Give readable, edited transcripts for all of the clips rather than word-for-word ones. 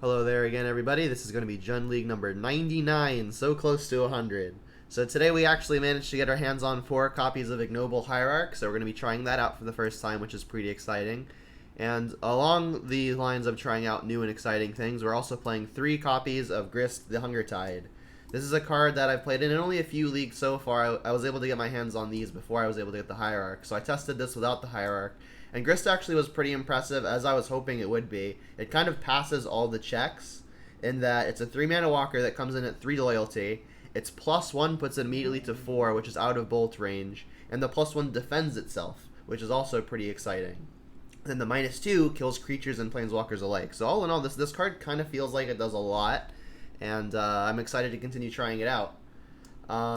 Hello there again, everybody. This is going to be Jun League number 99, so close to 100. So today we actually managed to get our hands on 4 copies of Ignoble Hierarch, so we're going to be trying that out for the first time, which is pretty exciting. And along the lines of trying out new and exciting things, we're also playing 3 copies of Grist, the Hunger Tide. This is a card that I've played in only a few leagues so far. I was able to get my hands on these before I was able to get the Hierarch, so I tested this without the Hierarch. And Grist actually was pretty impressive, as I was hoping it would be. It kind of passes all the checks in that it's a 3-mana walker that comes in at 3 loyalty. Its +1 puts it immediately to 4, which is out of bolt range. And the +1 defends itself, which is also pretty exciting. Then the -2 kills creatures and planeswalkers alike. So all in all, this card kind of feels like it does a lot. And I'm excited to continue trying it out.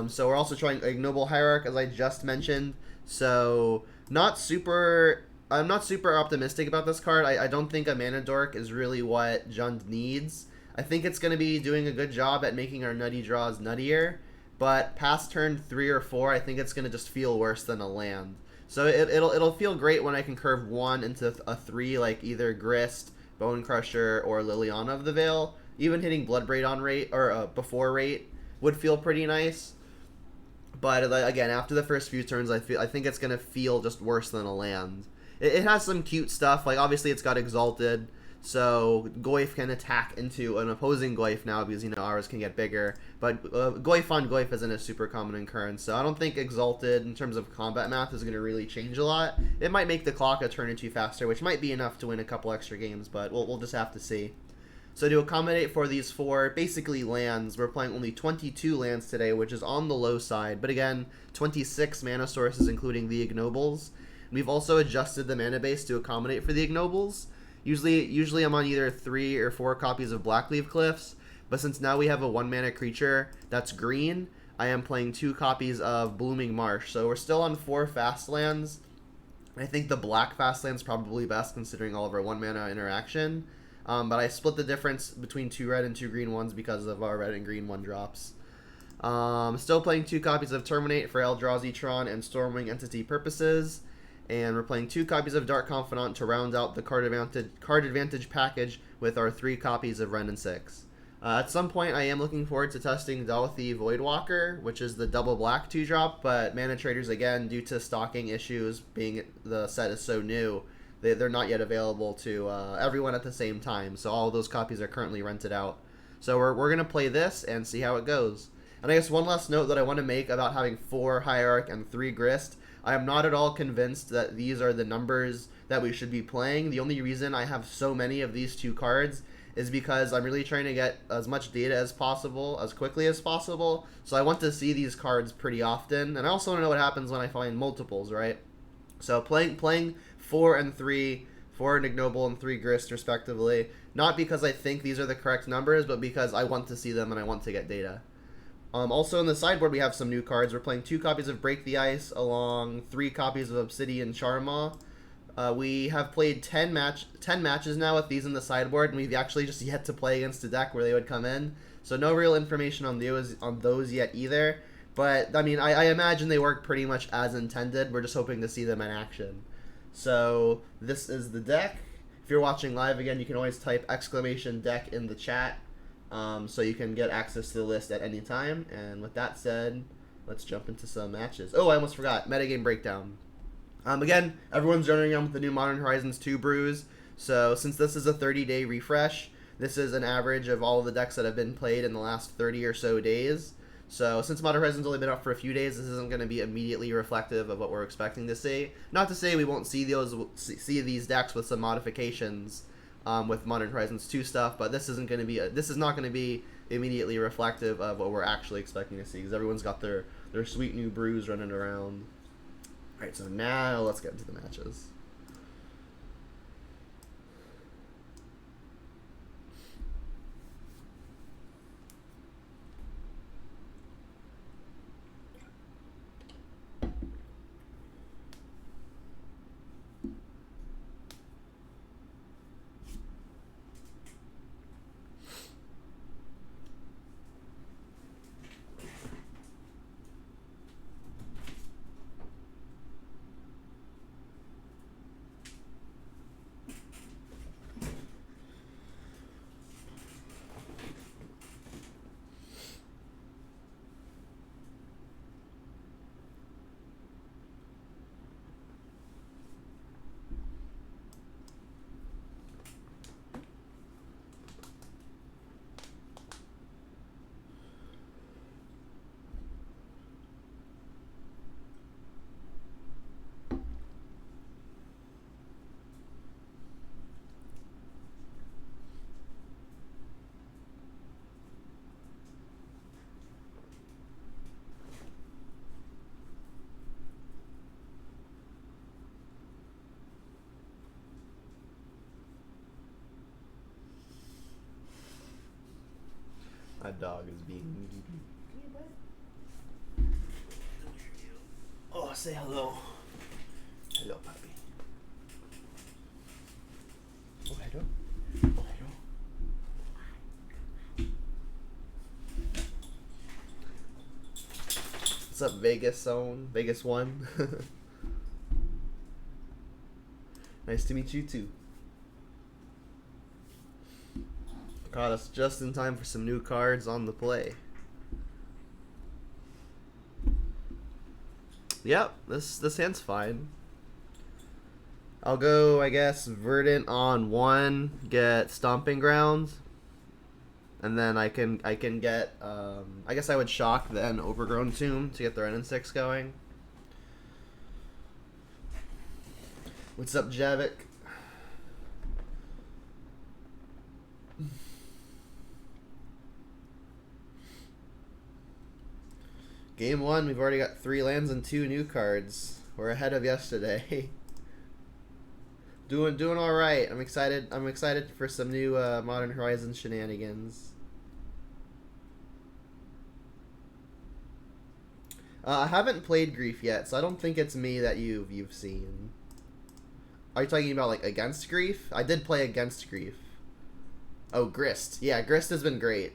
So we're also trying Ignoble Hierarch, as I just mentioned. So I'm not super optimistic about this card. I don't think a Mana Dork is really what Jund needs. I think it's going to be doing a good job at making our nutty draws nuttier, but past turn 3 or 4, I think it's going to just feel worse than a land. So it'll feel great when I can curve 1 into a 3, like either Grist, Bone Crusher, or Liliana of the Veil. Even hitting Bloodbraid on rate, or before rate, would feel pretty nice. But again, after the first few turns, I think it's going to feel just worse than a land. It has some cute stuff, like obviously it's got Exalted, so Goyf can attack into an opposing Goyf now because, you know, ours can get bigger. But Goyf on Goyf isn't a super common occurrence, so I don't think Exalted, in terms of combat math, is going to really change a lot. It might make the clock a turn or 2 faster, which might be enough to win a couple extra games, but we'll just have to see. So to accommodate for these 4, basically lands, we're playing only 22 lands today, which is on the low side. But again, 26 mana sources, including the Ignobles. We've also adjusted the mana base to accommodate for the Ignobles. Usually I'm on either 3 or 4 copies of Blackleaf Cliffs, but since now we have a 1-mana creature that's green, I am playing 2 copies of Blooming Marsh. So we're still on 4 fast lands. I think the black fast land's probably best considering all of our 1-mana interaction. But I split the difference between 2 red and 2 green ones because of our red and green 1-drops. Still playing 2 copies of Terminate for Eldrazi Tron and Stormwing Entity purposes. And we're playing 2 copies of Dark Confidant to round out the card advantage package with our 3 copies of Wrenn and 6. At some point, I am looking forward to testing Dalthi Voidwalker, which is the double black 2-drop, but Mana Traders, again, due to stocking issues, being the set is so new, they're not yet available to everyone at the same time, so all of those copies are currently rented out. So we're going to play this and see how it goes. And I guess one last note that I want to make about having 4 Hierarch and 3 Grist. I am not at all convinced that these are the numbers that we should be playing. The only reason I have so many of these 2 cards is because I'm really trying to get as much data as possible, as quickly as possible. So I want to see these cards pretty often. And I also want to know what happens when I find multiples, right? So playing 4 and 3, 4 Ignoble and 3 Grist respectively, not because I think these are the correct numbers, but because I want to see them and I want to get data. Also in the sideboard we have some new cards. We're playing 2 copies of Break the Ice along 3 copies of Obsidian Charmaw. We have played 10 matches now with these in the sideboard, and we've actually just yet to play against a deck where they would come in. So no real information on those yet either. But, I mean, I imagine they work pretty much as intended. We're just hoping to see them in action. So this is the deck. If you're watching live again, you can always type !deck in the chat. So you can get access to the list at any time. And with that said, let's jump into some matches. Oh, I almost forgot. Metagame breakdown. Again, everyone's running around with the new Modern Horizons 2 brews. So since this is a 30-day refresh, this is an average of all of the decks that have been played in the last 30 or so days. So since Modern Horizons only been up for a few days, this isn't going to be immediately reflective of what we're expecting to see. Not to say we won't see these decks with some modifications with Modern Horizons 2 stuff, but this is not going to be immediately reflective of what we're actually expecting to see, because everyone's got their sweet new brews running around. Alright, so now let's get into the matches. My dog is being needy. Oh, say hello. Hello, puppy. Oh, hello. Oh, hello. What's up, Vegas Zone? Vegas 1. Nice to meet you, too. Caught us just in time for some new cards on the play. Yep, this hand's fine. I'll go, I guess, Verdant on 1, get Stomping Ground, and then I can get I guess I would shock then Overgrown Tomb to get the Ren and 6 going. What's up, Javik? Game 1, we've already got 3 lands and 2 new cards. We're ahead of yesterday. doing all right. I'm excited for some new Modern Horizons shenanigans. I haven't played Grief yet, so I don't think it's me that you've seen. Are you talking about like against Grief? I did play against Grief. Oh, Grist. Yeah, Grist has been great.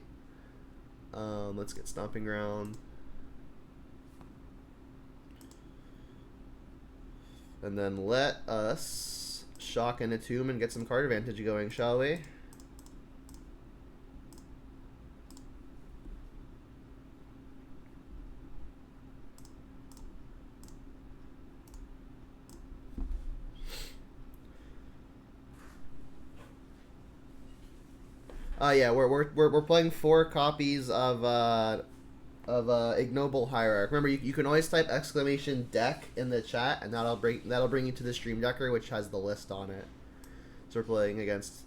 Let's get Stomping Ground. And then let us shock in a tomb and get some card advantage going, shall we? Yeah, we're playing 4 copies of Ignoble Hierarch. Remember, you can always type !deck in the chat, and that'll bring you to the Stream Decker, which has the list on it. So we're playing against.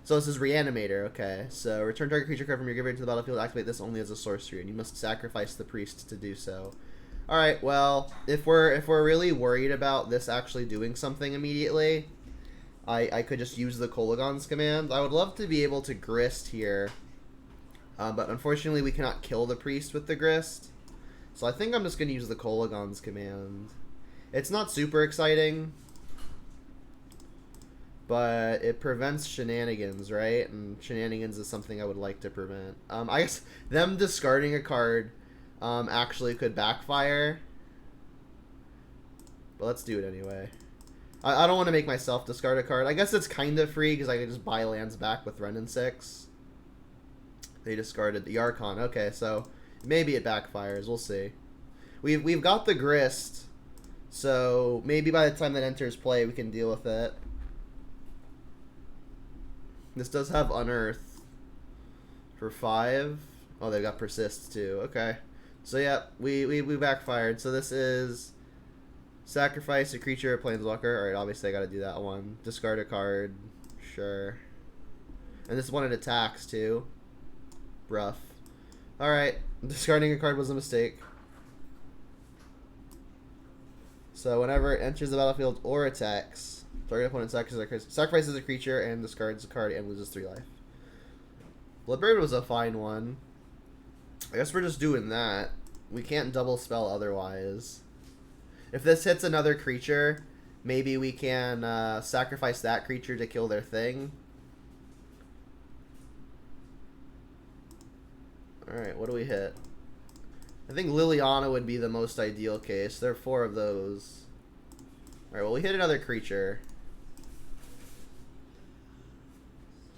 So this is Reanimator. Okay, so return target creature card from your graveyard to the battlefield. Activate this only as a sorcery, and you must sacrifice the priest to do so. All right. Well, if we're really worried about this actually doing something immediately, I could just use the Kolaghan's command. I would love to be able to Grist here. But unfortunately, we cannot kill the priest with the Grist. So I think I'm just going to use the Kolaghan's command. It's not super exciting, but it prevents shenanigans, right? And shenanigans is something I would like to prevent. I guess them discarding a card actually could backfire. But let's do it anyway. I don't want to make myself discard a card. I guess it's kind of free because I can just buy lands back with Ren and 6. They discarded the Archon. Okay, so maybe it backfires. We'll see. We've got the Grist, so maybe by the time that enters play, we can deal with it. This does have Unearth for 5. Oh, they've got Persist too. Okay, so yeah, we backfired. So this is sacrifice a creature, a planeswalker. All right, obviously I got to do that one. Discard a card. Sure. And this one it attacks too. Rough. Alright, discarding a card was a mistake. So whenever it enters the battlefield or attacks, target opponent sacrifices a creature and discards a card and loses 3 life. Bloodbird was a fine one. I guess we're just doing that. We can't double spell otherwise. If this hits another creature, maybe we can sacrifice that creature to kill their thing. Alright, what do we hit? I think Liliana would be the most ideal case. There are 4 of those. Alright, well, we hit another creature.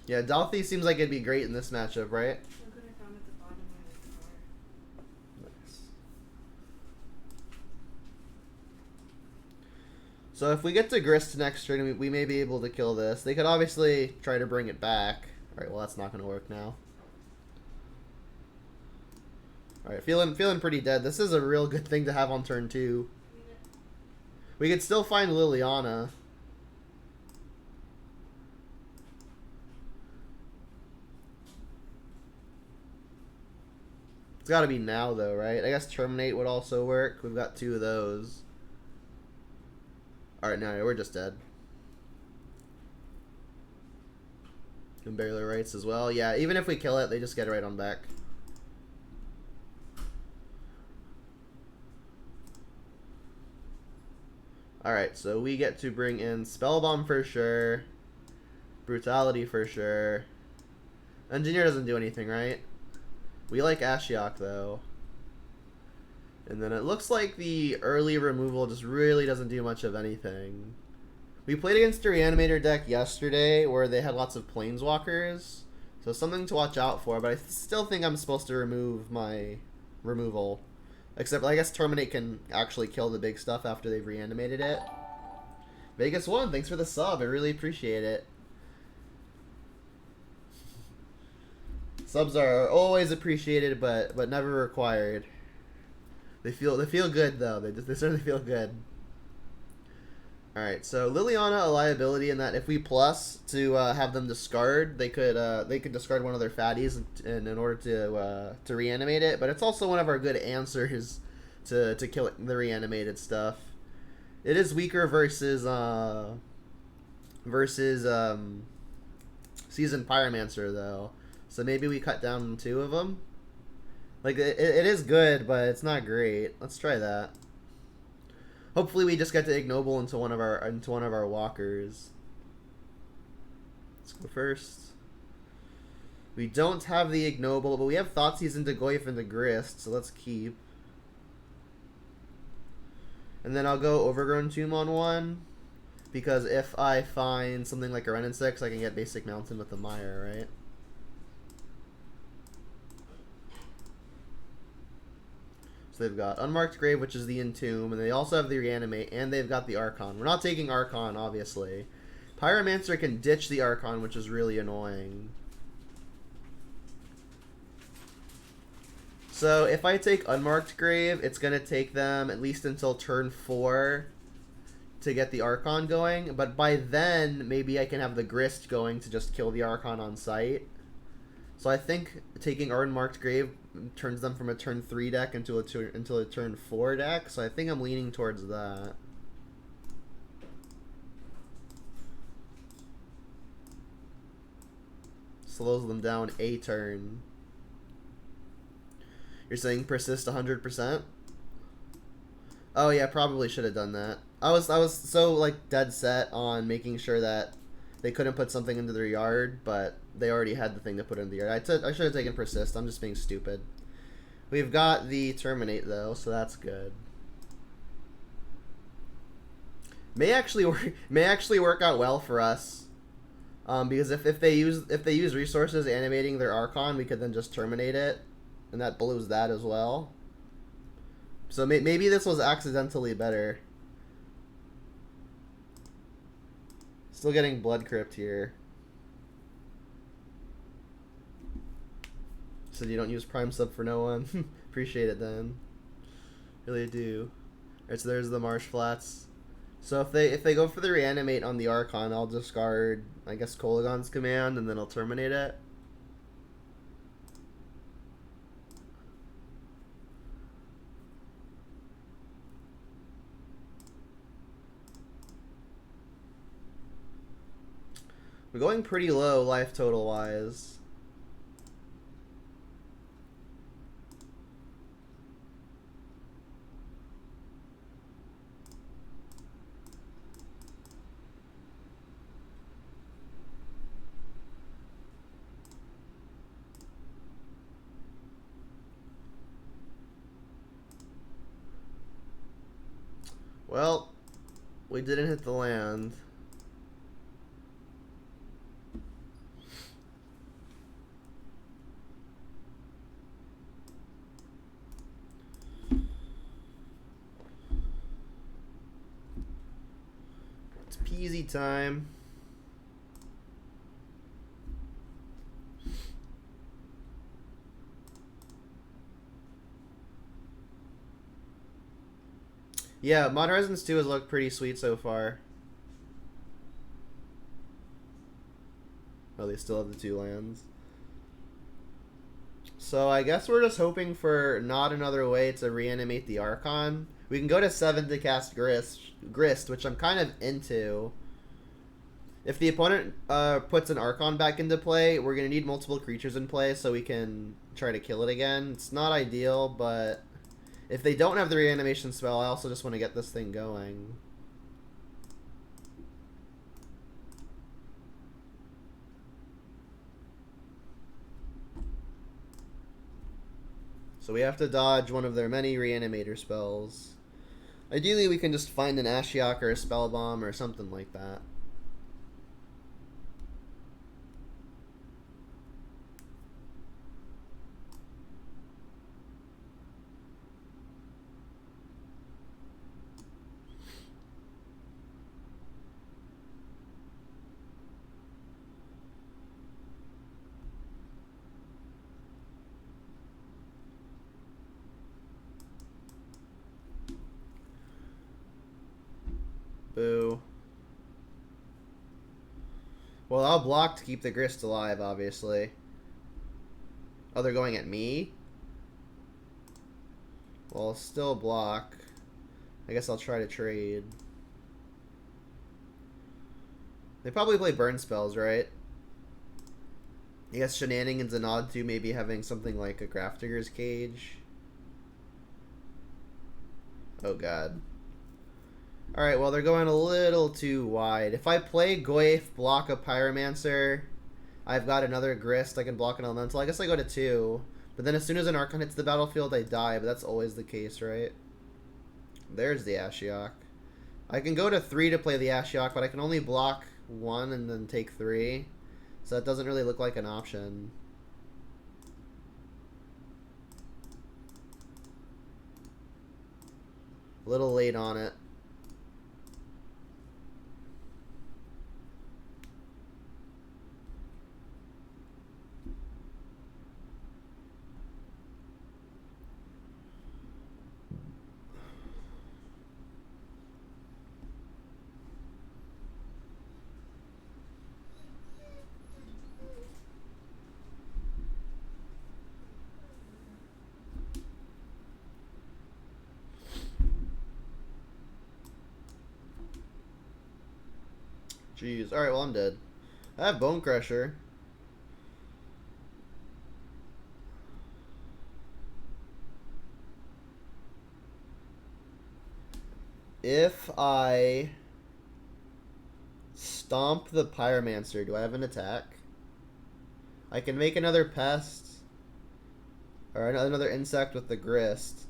Yeah, Dalthi seems like it'd be great in this matchup, right? Nice. So if we get to Grist next turn, we may be able to kill this. They could obviously try to bring it back. Alright, well, that's not going to work now. Alright, feeling pretty dead. This is a real good thing to have on turn 2. We could still find Liliana. It's got to be now, though, right? I guess Terminate would also work. We've got 2 of those. Alright, no, we're just dead. And Barely Rights as well. Yeah, even if we kill it, they just get it right on back. Alright, so we get to bring in Spellbomb for sure. Brutality for sure. Engineer doesn't do anything, right? We like Ashiok, though. And then it looks like the early removal just really doesn't do much of anything. We played against a Reanimator deck yesterday where they had lots of Planeswalkers. So something to watch out for, but I still think I'm supposed to remove my removal. Except I guess Terminate can actually kill the big stuff after they've reanimated it. Vegas1, thanks for the sub. I really appreciate it. Subs are always appreciated, but never required. They feel good though. They certainly feel good. All right, so Liliana a liability in that if we plus to have them discard, they could discard one of their fatties in order to reanimate it. But it's also one of our good answers to kill the reanimated stuff. It is weaker versus Seasoned Pyromancer though. So maybe we cut down 2 of them. Like, it is good, but it's not great. Let's try that. Hopefully we just get to ignoble into one of our walkers. Let's go first. We don't have the ignoble, but we have Thoughtseize into Goyf into Grist, so let's keep. And then I'll go Overgrown Tomb on one, because if I find something like a Renin 6, I can get Basic Mountain with the Mire, right? So they've got Unmarked Grave, which is the Entomb, and they also have the Reanimate, and they've got the Archon. We're not taking Archon, obviously. Pyromancer can ditch the Archon, which is really annoying. So if I take Unmarked Grave, it's going to take them at least until turn 4 to get the Archon going. But by then, maybe I can have the Grist going to just kill the Archon on sight. So I think taking Unmarked Grave turns them from a turn 3 deck into a turn 4 deck. So I think I'm leaning towards that. Slows them down a turn. You're saying persist 100%? Oh yeah, probably should have done that. I was so like dead set on making sure that they couldn't put something into their yard, but they already had the thing to put in the yard. I should have taken persist. I'm just being stupid. We've got the terminate though, so that's good. May actually work out well for us. Because if they use resources animating their Archon, we could then just terminate it, and that blows that as well. So maybe this was accidentally better. Still getting Blood Crypt here. So you don't use Prime Sub for no one. Appreciate it then. Really do. Alright, so there's the Marsh Flats. So if they go for the reanimate on the Archon, I'll discard, I guess, Kolagon's command, and then I'll terminate it. We're going pretty low life total wise. Well, we didn't hit the land. It's peasy time. Yeah, Mod Horizons 2 has looked pretty sweet so far. Oh, they still have the 2 lands. So I guess we're just hoping for not another way to reanimate the Archon. We can go to 7 to cast Grist, which I'm kind of into. If the opponent puts an Archon back into play, we're going to need multiple creatures in play so we can try to kill it again. It's not ideal, but if they don't have the reanimation spell, I also just want to get this thing going. So we have to dodge one of their many Reanimator spells. Ideally, we can just find an Ashiok or a Spell Bomb or something like that. Boo. Well, I'll block to keep the Grist alive, obviously. Oh, they're going at me? Well, I'll still block. I guess I'll try to trade. They probably play burn spells, right? I guess Shenanigans a nod to maybe having something like a Grafdigger's Cage. Oh god. Alright, well they're going a little too wide. If I play Goyf, block a Pyromancer, I've got another Grist, I can block an Elemental. I guess I go to 2. But then as soon as an Archon hits the battlefield, I die, but that's always the case, right? There's the Ashiok. I can go to 3 to play the Ashiok, but I can only block 1 and then take 3. So that doesn't really look like an option. A little late on it. Jeez. Alright, well I'm dead. I have Bone Crusher. If I stomp the Pyromancer, do I have an attack? I can make another Pest. Or another Insect with the Grist.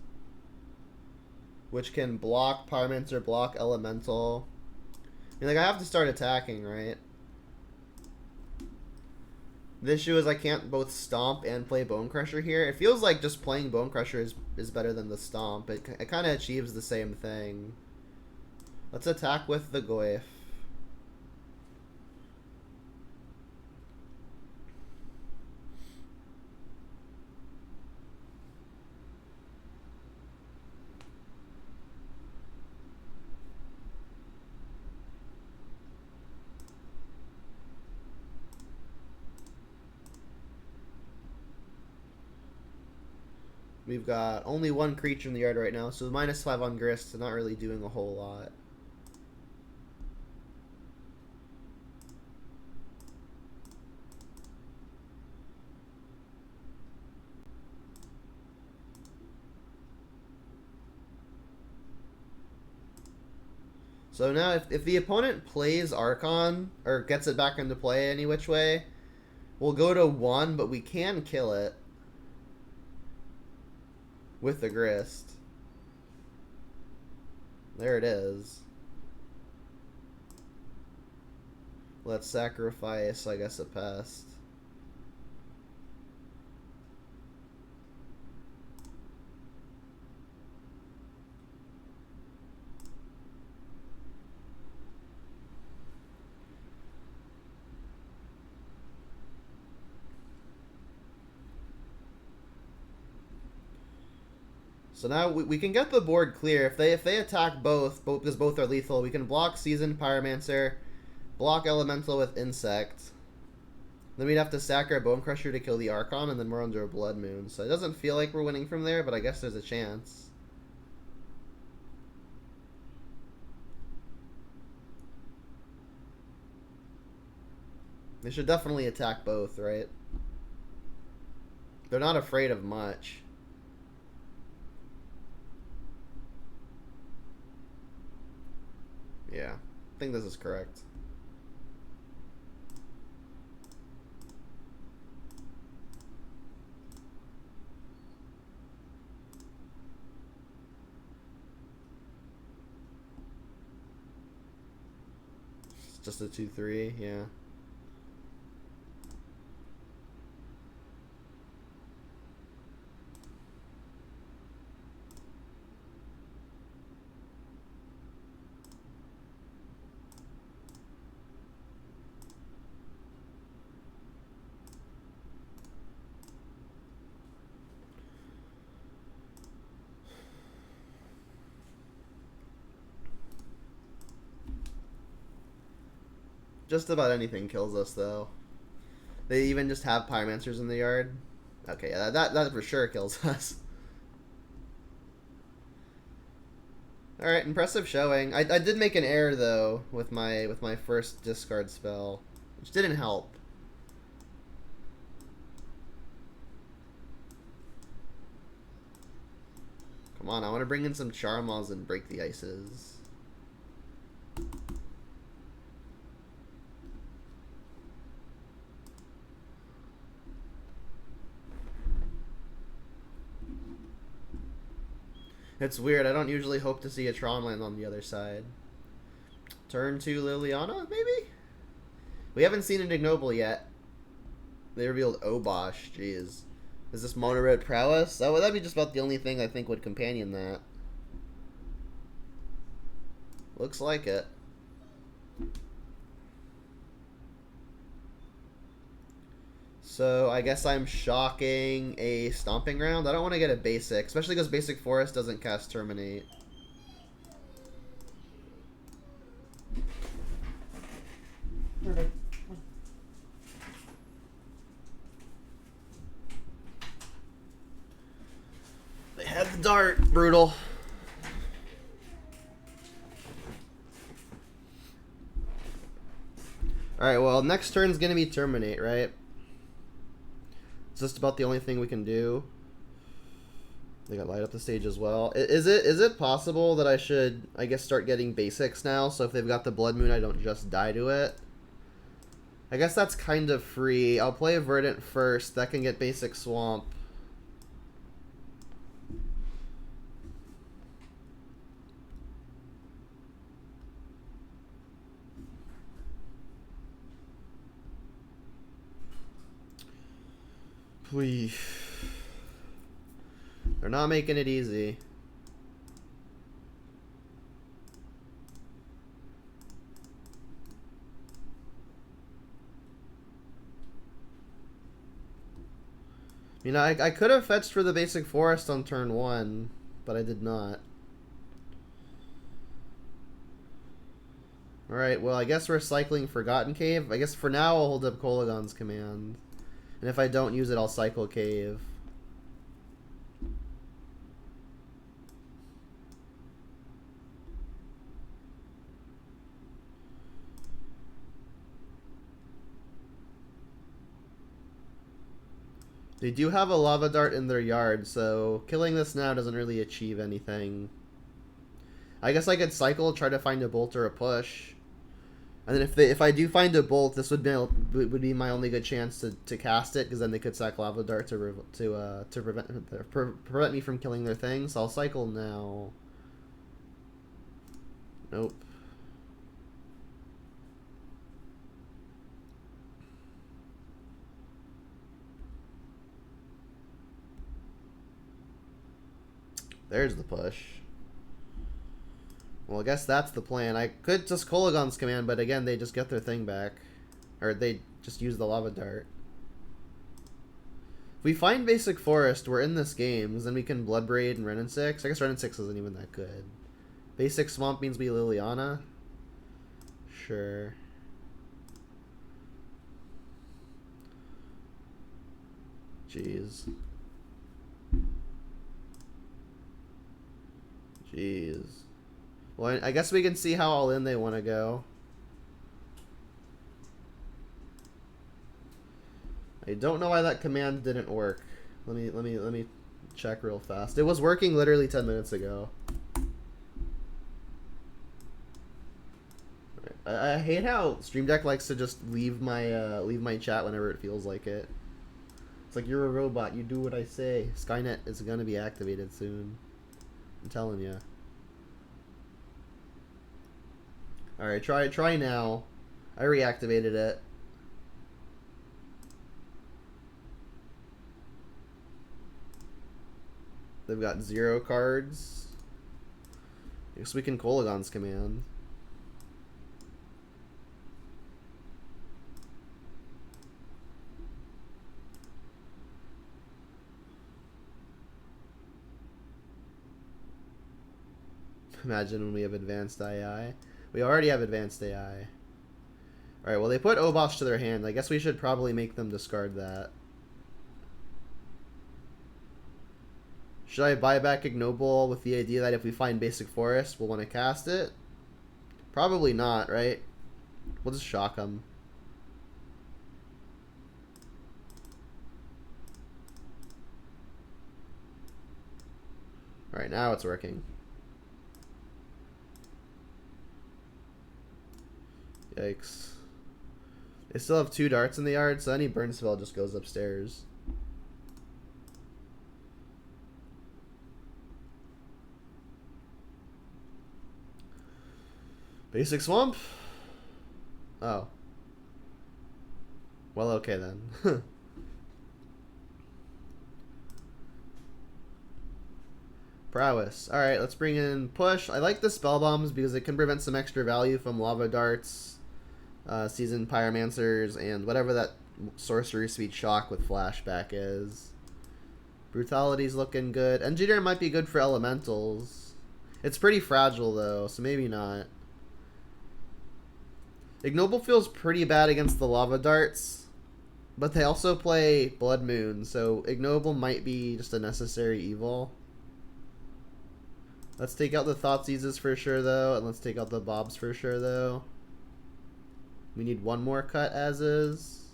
Which can block Pyromancer, block Elemental. I mean, like, I have to start attacking, right? The issue is I can't both Stomp and play Bone Crusher here. It feels like just playing Bone Crusher is better than the Stomp. It kind of achieves the same thing. Let's attack with the Goyf. We've got only one creature in the yard right now, so -5 on Grist, so not really doing a whole lot. So now, if the opponent plays Archon, or gets it back into play any which way, we'll go to 1, but we can kill it with the Grist. There it is. Let's sacrifice, I guess, a Pest. So now we can get the board clear. If they attack both because both are lethal, we can block Seasoned Pyromancer, block Elemental with Insect. Then we'd have to sack our Bone Crusher to kill the Archon, and then we're under a Blood Moon. So it doesn't feel like we're winning from there, but I guess there's a chance. They should definitely attack both, right? They're not afraid of much. Yeah, I think this is correct. Just a 2/3, yeah. Just about anything kills us, though. They even just have Pyromancers in the yard. Okay, yeah, that for sure kills us. Alright, impressive showing. I did make an error, though, with my first discard spell, which didn't help. Come on, I want to bring in some Charmals and break the ices. It's weird, I don't usually hope to see a Tron land on the other side. Turn 2 Liliana, maybe? We haven't seen an Ignoble yet. They revealed Obosh, jeez. Is this Mono Red Prowess? That'd be just about the only thing I think would companion that. Looks like it. So I guess I'm shocking a Stomping Ground. I don't want to get a basic, especially because Basic Forest doesn't cast Terminate. They had the dart. Brutal. Alright, well, next turn's going to be Terminate, right? It's just about the only thing we can do. They got light up the stage as well. Is it possible that I should, I guess, start getting basics now? So if they've got the Blood Moon, I don't just die to it? I guess that's kind of free. I'll play Verdant first. That can get basic Swamp. Please. They're not making it easy. You know, I could have fetched for the basic forest on turn 1, but I did not. Alright, well, I guess we're cycling Forgotten Cave. I guess for now I'll hold up Kolagon's command. And if I don't use it, I'll cycle Cave. They do have a Lava Dart in their yard, so killing this now doesn't really achieve anything. I guess I could cycle, try to find a Bolt or a Push. And then if I do find a Bolt, this would be my only good chance to cast it, because then they could sack Lava Dart to prevent me from killing their thing. So I'll cycle now. Nope. There's the push. Well, I guess that's the plan. I could just Kolagon's command, but again, they just get their thing back. Or they just use the Lava Dart. If we find Basic Forest, we're in this game, then we can Bloodbraid and Renin 6. I guess Renin 6 isn't even that good. Basic Swamp means we Liliana. Sure. Jeez. Jeez. Well, I guess we can see how all in they want to go. I don't know why that command didn't work. Let me check real fast. It was working literally 10 minutes ago. I hate how Stream Deck likes to just leave my chat whenever it feels like it. It's like, you're a robot. You do what I say. Skynet is gonna be activated soon. I'm telling you. All right, try now. I reactivated it. They've got 0 cards. I guess we can Kolaghan's Command. Imagine when we have advanced AI. We already have advanced AI. Alright, well they put Obosh to their hand. I guess we should probably make them discard that. Should I buy back Ignoble with the idea that if we find Basic Forest, we'll want to cast it? Probably not, right? We'll just shock them. Alright, now it's working. Yikes. They still have 2 darts in the yard, so any burn spell just goes upstairs. Basic Swamp? Oh. Well, okay then. Prowess. Alright, let's bring in Push. I like the Spell Bombs because it can prevent some extra value from Lava Darts, Seasoned Pyromancers, and whatever that Sorcery Speed Shock with Flashback is. Brutality's looking good. Engineer might be good for Elementals. It's pretty fragile though, so maybe not. Ignoble feels pretty bad against the Lava Darts, but they also play Blood Moon, so Ignoble might be just a necessary evil. Let's take out the Thoughtseizes for sure though, and let's take out the Bobs for sure though. We need 1 more cut as is.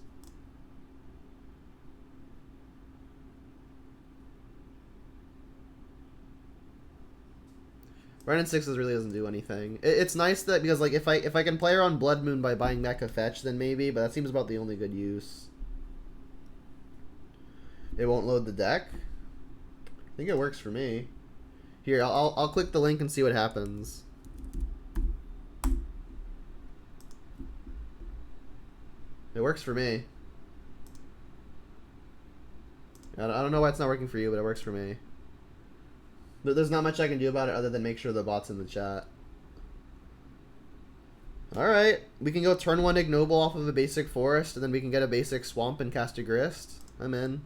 Renin 6s really doesn't do anything. It's nice that because like if I can play around Blood Moon by buying back a fetch, then maybe, but that seems about the only good use. It won't load the deck. I think it works for me. Here, I'll click the link and see what happens. It works for me. I don't know why it's not working for you, but it works for me. But there's not much I can do about it other than make sure the bot's in the chat. Alright, we can go turn 1 Ignoble off of a basic Forest, and then we can get a basic Swamp and cast a Grist. I'm in.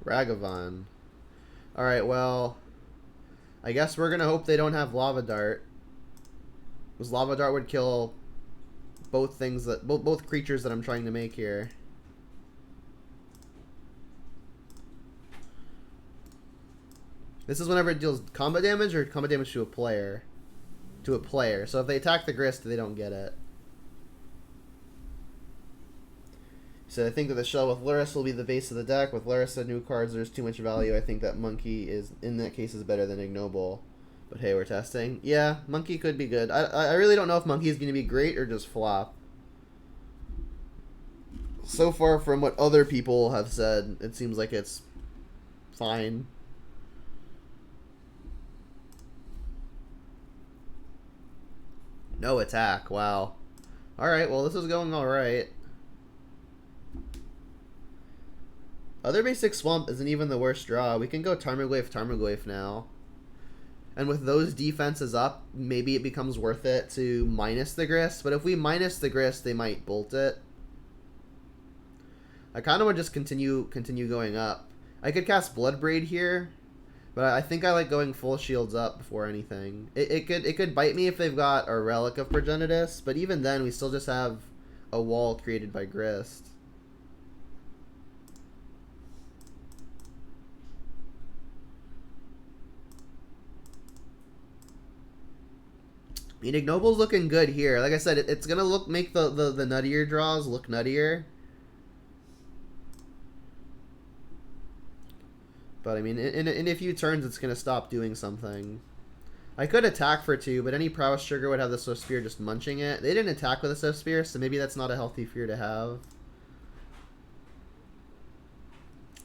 Ragavan. Alright, well, I guess we're going to hope they don't have Lava Dart. Because Lava Dart would kill both things that both creatures that I'm trying to make here. This is whenever it deals combat damage or combat damage to a player. To a player. So if they attack the Grist, they don't get it. So I think that the Shell with Lurrus will be the base of the deck. With Lurrus and new cards, there's too much value. I think that Monkey is, in that case, is better than Ignoble. But hey, we're testing. Yeah, Monkey could be good. I really don't know if Monkey is going to be great or just flop. So far from what other people have said, it seems like it's fine. No attack. Wow. Alright, well this is going alright. Other basic Swamp isn't even the worst draw. We can go Tarmogoyf now. And with those defenses up, maybe it becomes worth it to minus the Grist. But if we minus the Grist, they might bolt it. I kind of would just continue going up. I could cast Bloodbraid here, but I think I like going full shields up before anything. It could bite me if they've got a Relic of Progenitus, but even then we still just have a wall created by Grist. I mean, Ignoble's looking good here. Like I said, it's gonna make the nuttier draws look nuttier. But I mean, in a few turns, it's gonna stop doing something. I could attack for 2, but any Prowess trigger would have the Swift Spear just munching it. They didn't attack with a Swift Spear, so maybe that's not a healthy fear to have.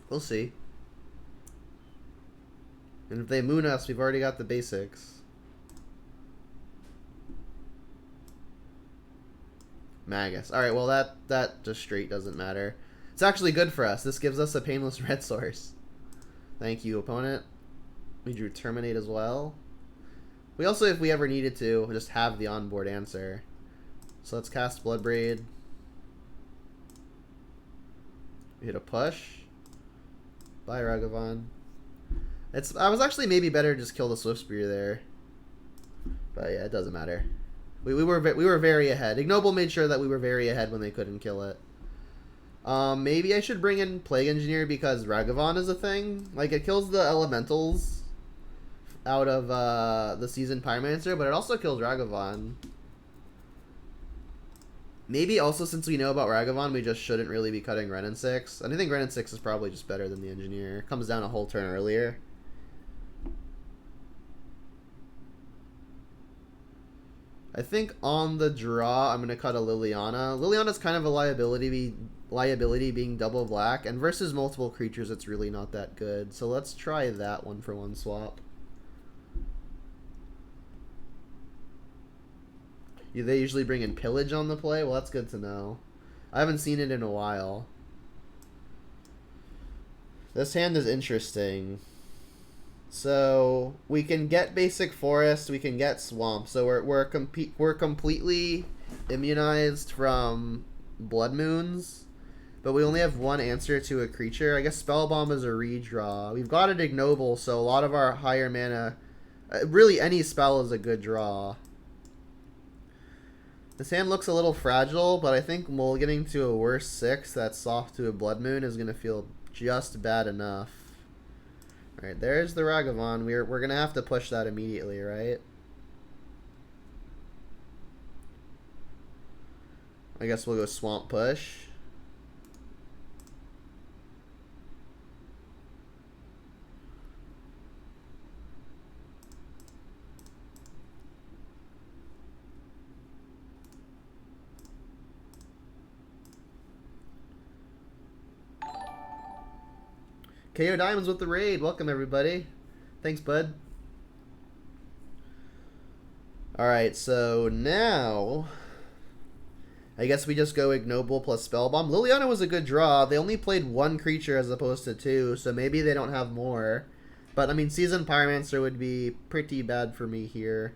We'll see. And if they moon us, we've already got the basics. Magus. Alright, well that just straight doesn't matter. It's actually good for us. This gives us a painless red source. Thank you, opponent. We drew Terminate as well. We also, if we ever needed to, just have the onboard answer. So let's cast Bloodbraid. We hit a push. Bye, Ragavan. I was actually maybe better to just kill the Swift Spear there. But yeah, it doesn't matter. We were very ahead. Ignoble made sure that we were very ahead when they couldn't kill it. Maybe I should bring in Plague Engineer because Ragavan is a thing. Like, it kills the elementals out of the Seasoned Pyromancer, but it also kills Ragavan. Maybe also, since we know about Ragavan, we just shouldn't really be cutting Ren and 6. And I think Ren and 6 is probably just better than the Engineer. It comes down a whole turn earlier. I think on the draw, I'm going to cut a Liliana. Liliana's kind of a liability being double black, and versus multiple creatures, it's really not that good. So let's try that one for one swap. They usually bring in Pillage on the play? Well, that's good to know. I haven't seen it in a while. This hand is interesting. So we can get basic forest, we can get swamp. So we're completely immunized from blood moons, but we only have one answer to a creature. I guess Spellbomb is a redraw. We've got it Ignoble, so a lot of our higher mana, really any spell is a good draw. This hand looks a little fragile, but I think mulliganing to a worse 6 that's soft to a blood moon is gonna feel just bad enough. Alright, there's the Ragavan. We're going to have to push that immediately, right? I guess we'll go Swamp Push. KO Diamonds with the raid. Welcome, everybody. Thanks, bud. Alright, so now I guess we just go Ignoble plus Spellbomb. Liliana was a good draw. They only played one creature as opposed to 2, so maybe they don't have more. But, I mean, Seasoned Pyromancer would be pretty bad for me here.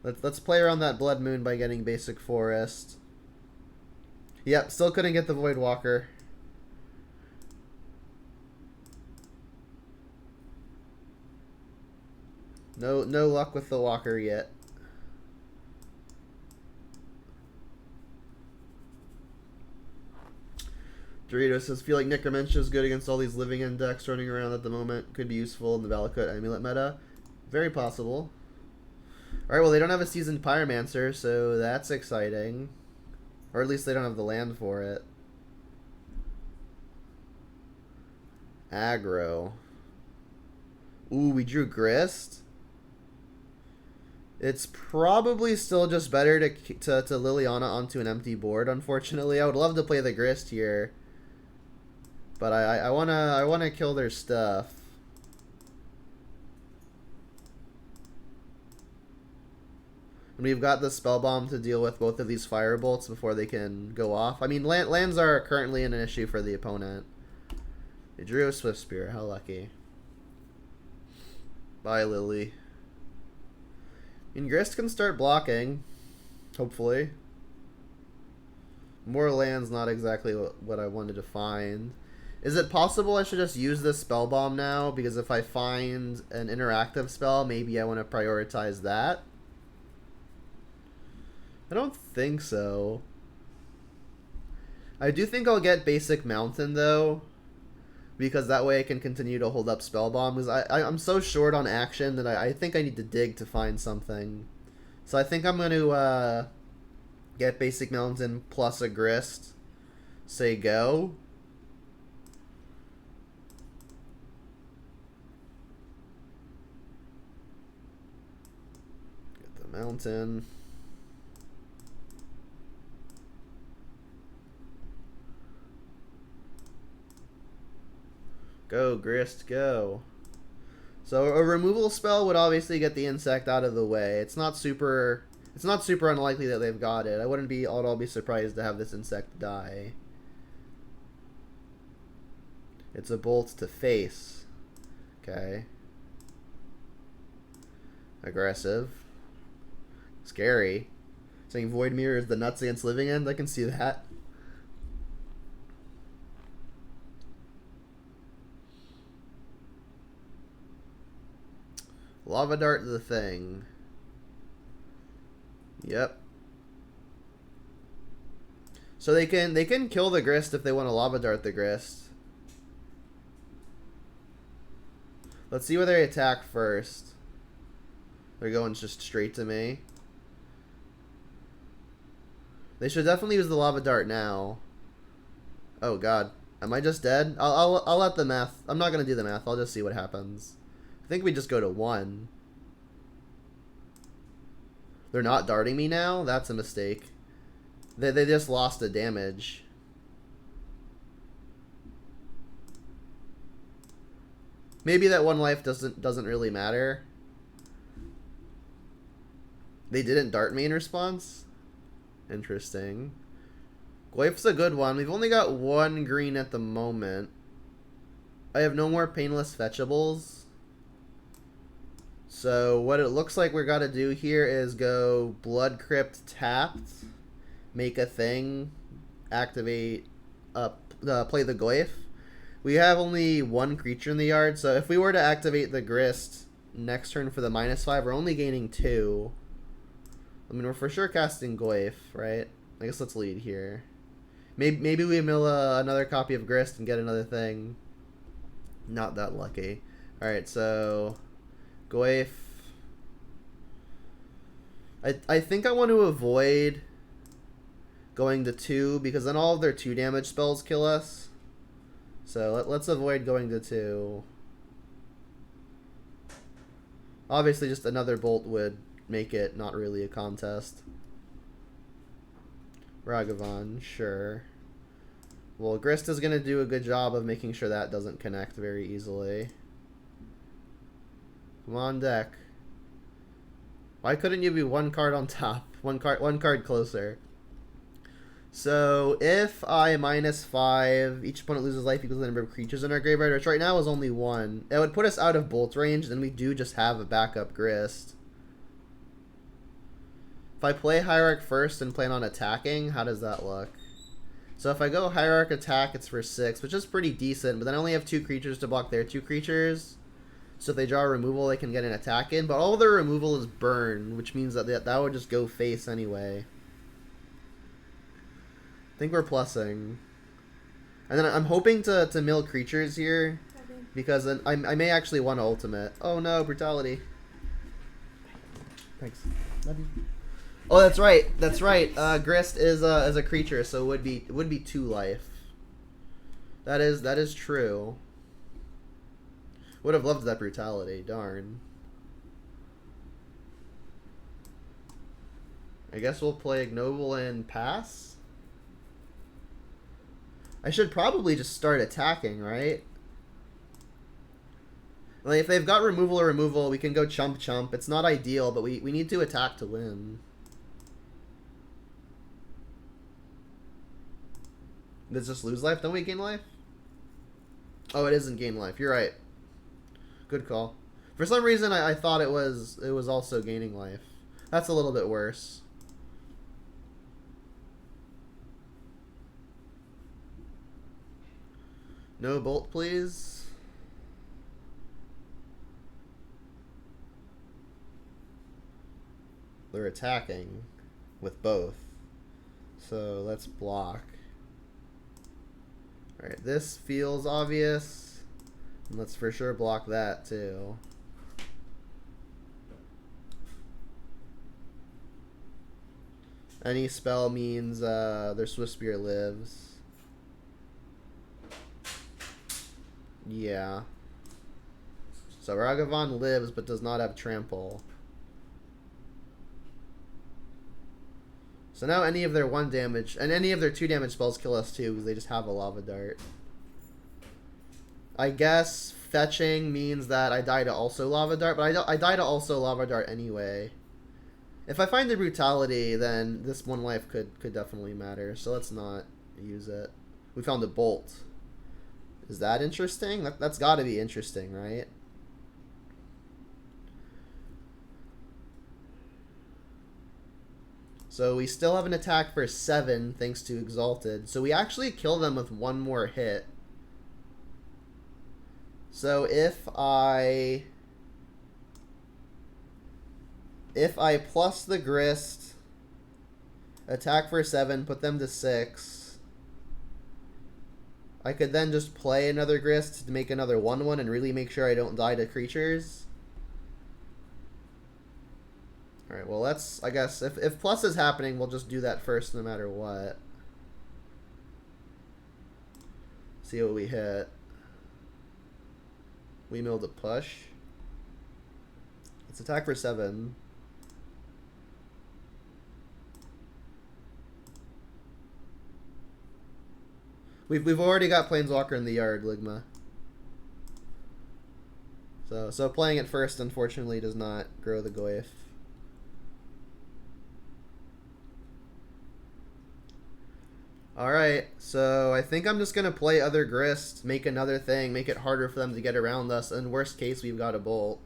Let's play around that Blood Moon by getting basic Forest. Yep, still couldn't get the Void Walker. No luck with the Walker yet. Dorito says, feel like Necromantia is good against all these living end decks running around at the moment. Could be useful in the Valakut Amulet meta. Very possible. Alright, well, they don't have a Seasoned Pyromancer, so that's exciting. Or at least they don't have the land for it. Aggro. Ooh, we drew Grist. It's probably still just better to Liliana onto an empty board, unfortunately. I would love to play the Grist here. But I wanna kill their stuff. And we've got the Spellbomb to deal with both of these Firebolts before they can go off. I mean, lands are currently an issue for the opponent. They drew a Swift Spear. How lucky. Bye, Lily. And Grist can start blocking, hopefully. More lands, not exactly what I wanted to find. Is it possible I should just use this Spellbomb now? Because if I find an interactive spell, maybe I want to prioritize that. I don't think so. I do think I'll get basic Mountain, though. Because that way I can continue to hold up Spellbomb. Because I'm so short on action that I think I need to dig to find something. So I think I'm going to get basic Mountain plus a Grist. Say go. Mountain. Go, Grist, go. So a removal spell would obviously get the insect out of the way. It's not super unlikely that they've got it. I wouldn't be at all be surprised to have this insect die. It's a bolt to face. Okay. Aggressive. Scary. Saying Void Mirror is the nuts against living end. I can see that. Lava Dart the thing. Yep. So they can kill the Grist if they want to Lava Dart the Grist. Let's see where they attack first. They're going just straight to me. They should definitely use the Lava Dart now. Oh god. Am I just dead? I'll let the math. I'm not gonna do the math. I'll just see what happens. I think we just go to 1. They're not darting me now? That's a mistake. They just lost the damage. Maybe that 1 life doesn't really matter. They didn't dart me in response? Interesting. Goyf's a good one. We've only got 1 green at the moment. I have no more painless fetchables. So what it looks like we're got to do here is go Blood Crypt tapped, make a thing, activate, play the Goyf. We have only 1 creature in the yard, so if we were to activate the Grist next turn for the -5, we're only gaining 2. I mean, we're for sure casting Goyf, right? I guess let's lead here. Maybe we mill another copy of Grist and get another thing. Not that lucky. Alright, so Goyf. I think I want to avoid going to 2 because then all of their 2 damage spells kill us. So let's avoid going to 2. Obviously just another bolt would make it not really a contest. Ragavan, sure. Well, Grist is going to do a good job of making sure that doesn't connect very easily. Come on, deck. Why couldn't you be 1 card on top? One card closer. So, if I -5, each opponent loses life equals the number of creatures in our graveyard, which right now is only 1. It would put us out of bolt range, then we do just have a backup Grist. If I play Hierarch first and plan on attacking, how does that look? So if I go Hierarch attack, it's for 6, which is pretty decent, but then I only have 2 creatures to block their 2 creatures. So if they draw a removal, they can get an attack in, but all their removal is burn, which means that that would just go face anyway. I think we're plussing. And then I'm hoping to mill creatures here, because then I may actually want to ultimate. Oh no, brutality. Thanks. Love you. Oh, that's right. That's right. Grist is a creature, so it would be 2 life. That is true. Would have loved that brutality. Darn. I guess we'll play Ignoble and pass. I should probably just start attacking, right? Like, if they've got removal, we can go chump chump. It's not ideal, but we need to attack to win. Does this lose life? Don't we gain life? Oh, it isn't gain life. You're right. Good call. For some reason, I thought it was also gaining life. That's a little bit worse. No bolt, please. They're attacking with both. So let's block. Alright, this feels obvious. And let's for sure block that too. Any spell means their Swift Spear lives. Yeah. So Ragavan lives but does not have trample. So now any of their 1 damage and any of their 2 damage spells kill us too because they just have a lava dart. I guess fetching means that I die to also lava dart, but I die to also lava dart anyway. If I find the brutality, then this 1 life could definitely matter. So let's not use it. We found a bolt. Is that interesting? That's got to be interesting, right? So we still have an attack for 7 thanks to Exalted. So we actually kill them with 1 more hit. So if I plus the Grist, attack for 7, put them to 6, I could then just play another Grist to make another 1/1 and really make sure I don't die to creatures. Alright, well let's, I guess, if plus is happening, we'll just do that first no matter what. See what we hit. We milled a push. Let's attack for 7. We've already got Planeswalker in the yard, Ligma. So playing it first, unfortunately, does not grow the Goyf. Alright, so I think I'm just going to play other Grist, make another thing, make it harder for them to get around us, and worst case, we've got a Bolt.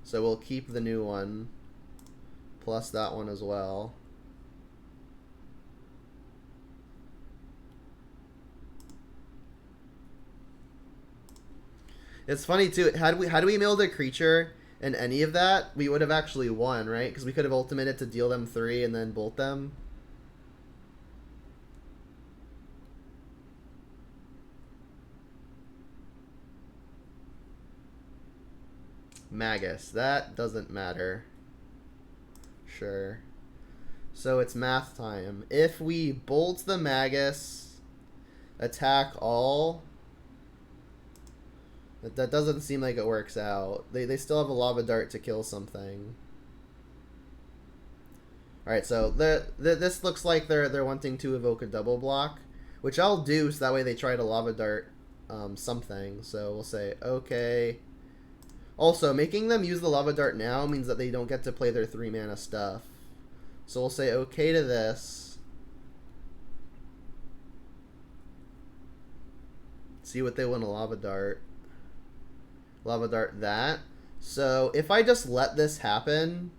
So we'll keep the new one, plus that one as well. It's funny too, had we milled a creature in any of that, we would have actually won, right? Because we could have ultimated to deal them 3 and then bolt them. Magus, that doesn't matter. Sure. So it's math time. If we bolt the Magus, attack all, that doesn't seem like it works out. They still have a lava dart to kill something. Alright, so this looks like they're wanting to evoke a double block, which I'll do so that way they try to lava dart something. So we'll say, okay. Also, making them use the lava dart now means that they don't get to play their 3 mana stuff. So we'll say okay to this. See what they want to lava dart. Lava dart that. So if I just let this happen,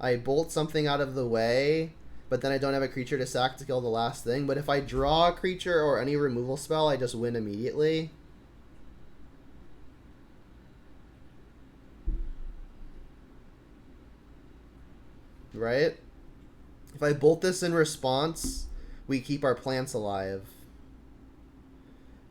I bolt something out of the way, but then I don't have a creature to sack to kill the last thing. But if I draw a creature or any removal spell, I just win immediately. Right? If I bolt this in response, we keep our plants alive.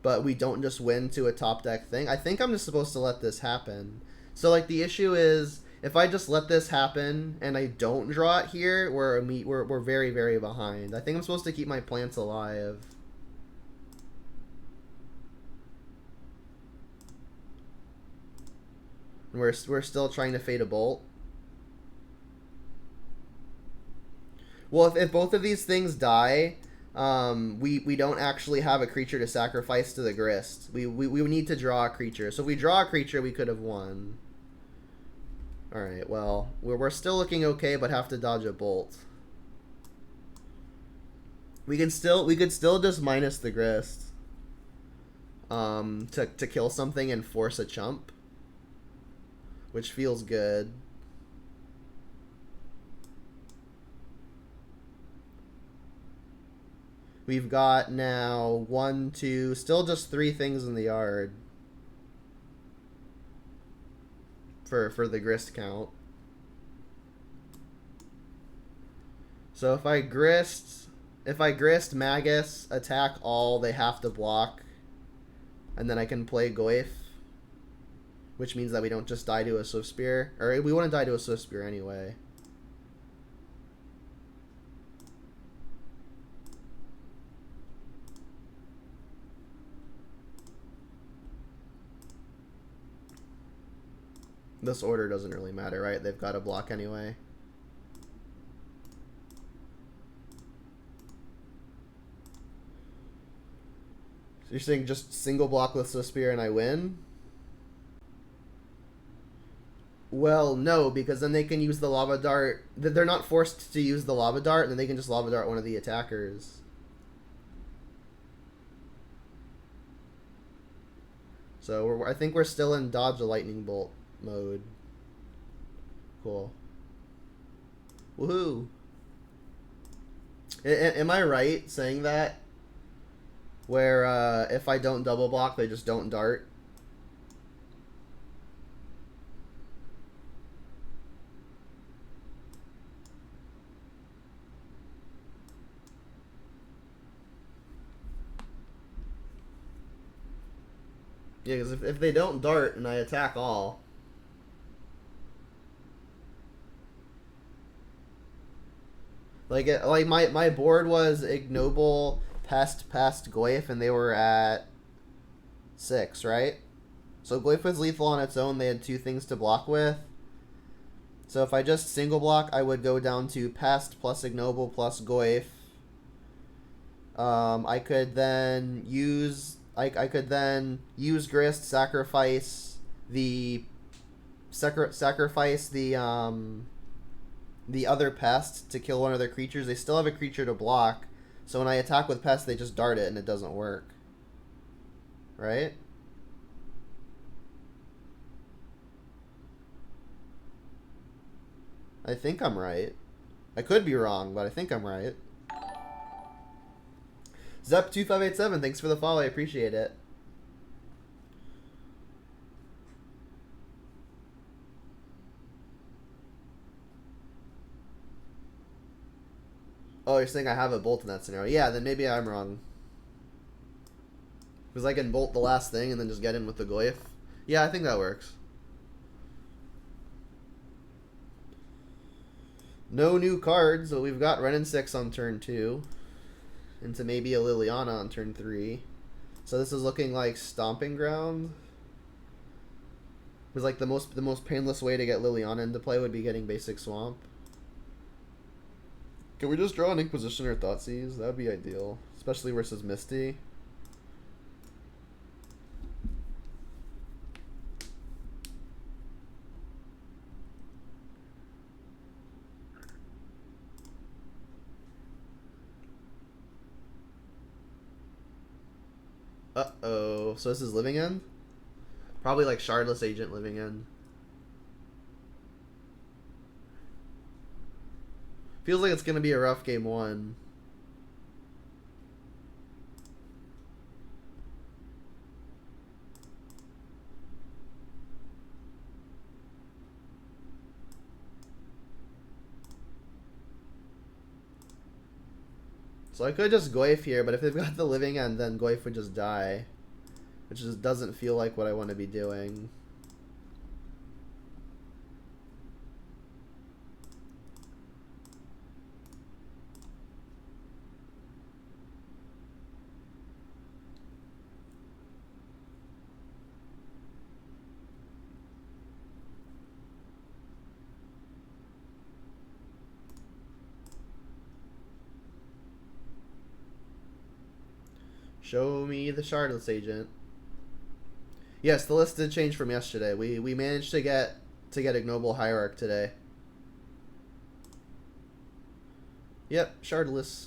But we don't just win to a top deck thing. I think I'm just supposed to let this happen. So like the issue is, if I just let this happen and I don't draw it here, we're very, very behind. I think I'm supposed to keep my plants alive. And we're still trying to fade a bolt. Well, if both of these things die, we don't actually have a creature to sacrifice to the Grist. We need to draw a creature. So if we draw a creature, we could have won. Alright, well, we're still looking okay, but have to dodge a bolt. We could still just minus the Grist. To kill something and force a chump. Which feels good. We've got now 1, 2, still just 3 things in the yard for the Grist count. So if I Grist Magus, attack all, they have to block, and then I can play Goyf, which means that we don't just die to a Swift Spear, or we want to die to a Swift Spear anyway. This order doesn't really matter, right? They've got a block anyway. So you're saying just single block with Spear and I win? Well, no, because then they can use the Lava Dart. They're not forced to use the Lava Dart, and then they can just Lava Dart one of the attackers. So I think we're still in dodge the lightning bolt mode. Cool. Woohoo! Am I right saying that? Where if I don't double block, they just don't dart? Yeah, because if they don't dart and I attack all... Like my board was Ignoble, past Goyf, and they were at 6, right? So Goyf was lethal on its own. They had 2 things to block with. So if I just single block, I would go down to past plus Ignoble plus Goyf. I could then use Grist, sacrifice the other pest to kill one of their creatures. They still have a creature to block, so when I attack with pest, they just dart it and it doesn't work. Right? I think I'm right. I could be wrong, but I think I'm right. Zep2587, thanks for the follow. I appreciate it. Oh, you're saying I have a bolt in that scenario. Yeah, then maybe I'm wrong. Because I can bolt the last thing and then just get in with the Goyf. Yeah, I think that works. No new cards, but we've got Ren and 6 on turn 2. Into maybe a Liliana on turn 3. So this is looking like Stomping Ground. Because like the most painless way to get Liliana into play would be getting basic Swamp. Can we just draw an Inquisition or Thoughtseize? That would be ideal. Especially versus Misty. Uh-oh. So this is Living End? Probably like Shardless Agent Living End. Feels like it's going to be a rough game 1. So I could just Goyf here, but if they've got the Living End, then Goyf would just die. Which just doesn't feel like what I want to be doing. Show me the Shardless Agent. Yes, the list did change from yesterday. We managed to get Ignoble Hierarch today. Yep, Shardless.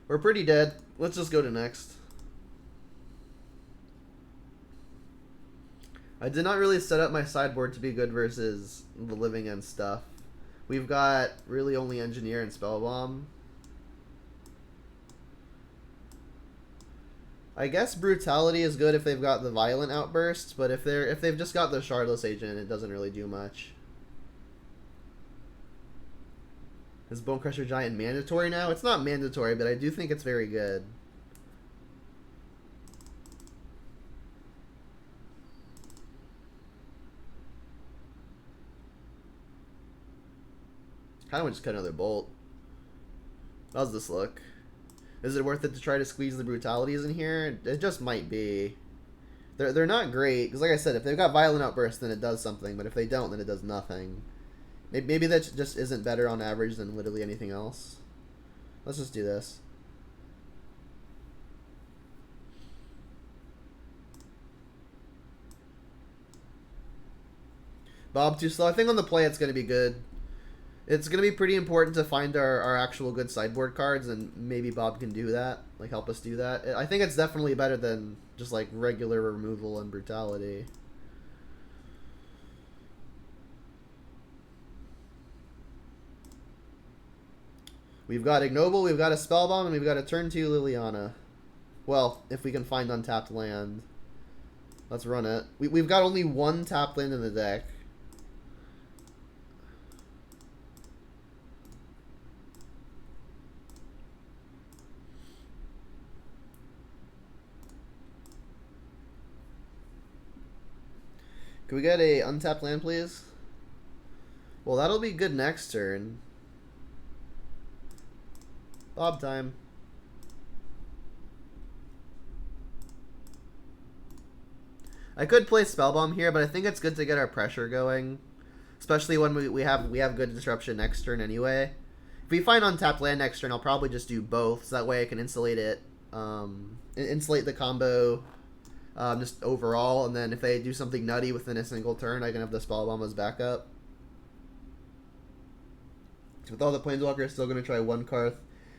We're pretty dead. Let's just go to next. I did not really set up my sideboard to be good versus the Living End stuff. We've got really only Engineer and Spellbomb. I guess Brutality is good if they've got the Violent Outburst, but if they've just got the Shardless Agent, it doesn't really do much. Is Bonecrusher Giant mandatory now? It's not mandatory, but I do think it's very good. Kind of want to just cut another bolt. How's this look? Is it worth it to try to squeeze the brutalities in here? It just might be. They're not great, because like I said, if they've got Violent Outburst, then it does something, but if they don't, then it does nothing. Maybe that just isn't better on average than literally anything else. Let's just do this. Bob too slow. I think on the play it's going to be good. It's going to be pretty important to find our actual good sideboard cards, and maybe Bob can do that. Like, help us do that. I think it's definitely better than just, like, regular removal and brutality. We've got Ignoble, we've got a Spellbomb, and we've got a turn 2 Liliana. Well, if we can find untapped land. Let's run it. We've got only one tapped land in the deck. Can we get a untapped land, please? Well, that'll be good next turn. Bob time. I could play Spellbomb here, but I think it's good to get our pressure going. Especially when we have good disruption next turn anyway. If we find untapped land next turn, I'll probably just do both, so that way I can insulate it. Insulate the combo just overall, and then if they do something nutty within a single turn, I can have the Spellbomb as backup. With all the Planeswalkers, still going to try one Karth,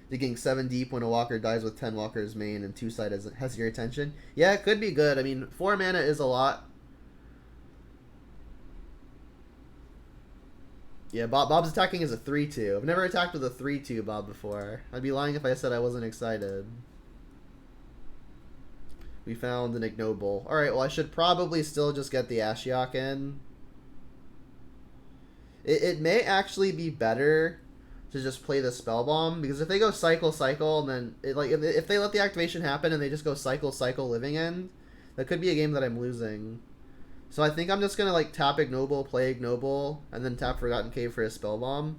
digging 7 deep when a walker dies with 10 walkers main and 2 side has your attention. Yeah, it could be good. I mean, 4 mana is a lot. Yeah, Bob's attacking as a 3-2. I've never attacked with a 3-2 Bob before. I'd be lying if I said I wasn't excited. We found an Ignoble. Alright, well I should probably still just get the Ashiok in. It may actually be better to just play the Spellbomb, because if they go cycle, and then if they let the activation happen and they just go cycle, Living End, that could be a game that I'm losing. So I think I'm just gonna like tap Ignoble, play Ignoble, and then tap Forgotten Cave for a Spellbomb.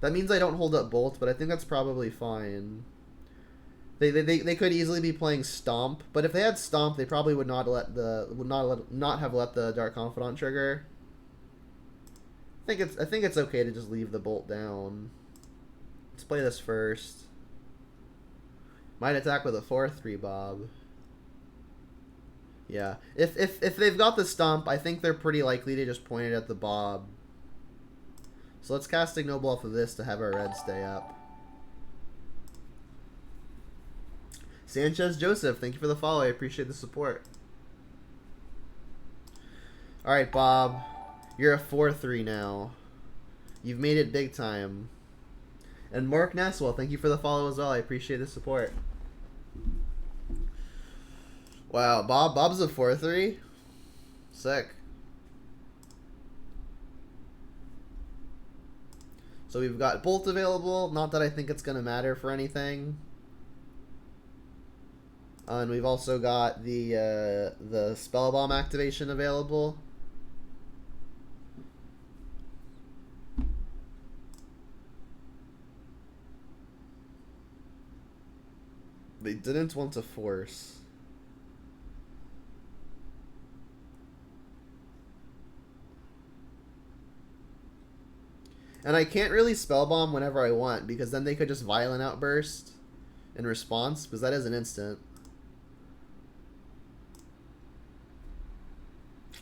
That means I don't hold up Bolt, but I think that's probably fine. They could easily be playing Stomp, but if they had Stomp, they probably would not have let the Dark Confidant trigger. I think it's okay to just leave the Bolt down. Let's play this first. Might attack with a 4-3 Bob. Yeah. If they've got the Stomp, I think they're pretty likely to just point it at the Bob. So let's cast Ignoble off of this to have our red stay up. Sanchez Joseph, thank you for the follow. I appreciate the support. Alright, Bob. You're a 4-3 now. You've made it big time. And Mark Nasswell, thank you for the follow as well. I appreciate the support. Wow, Bob's a 4-3? Sick. So we've got Bolt available. Not that I think it's going to matter for anything. And we've also got the Spellbomb activation available. They didn't want to force. And I can't really Spellbomb whenever I want, because then they could just Violent Outburst in response, because that is an instant.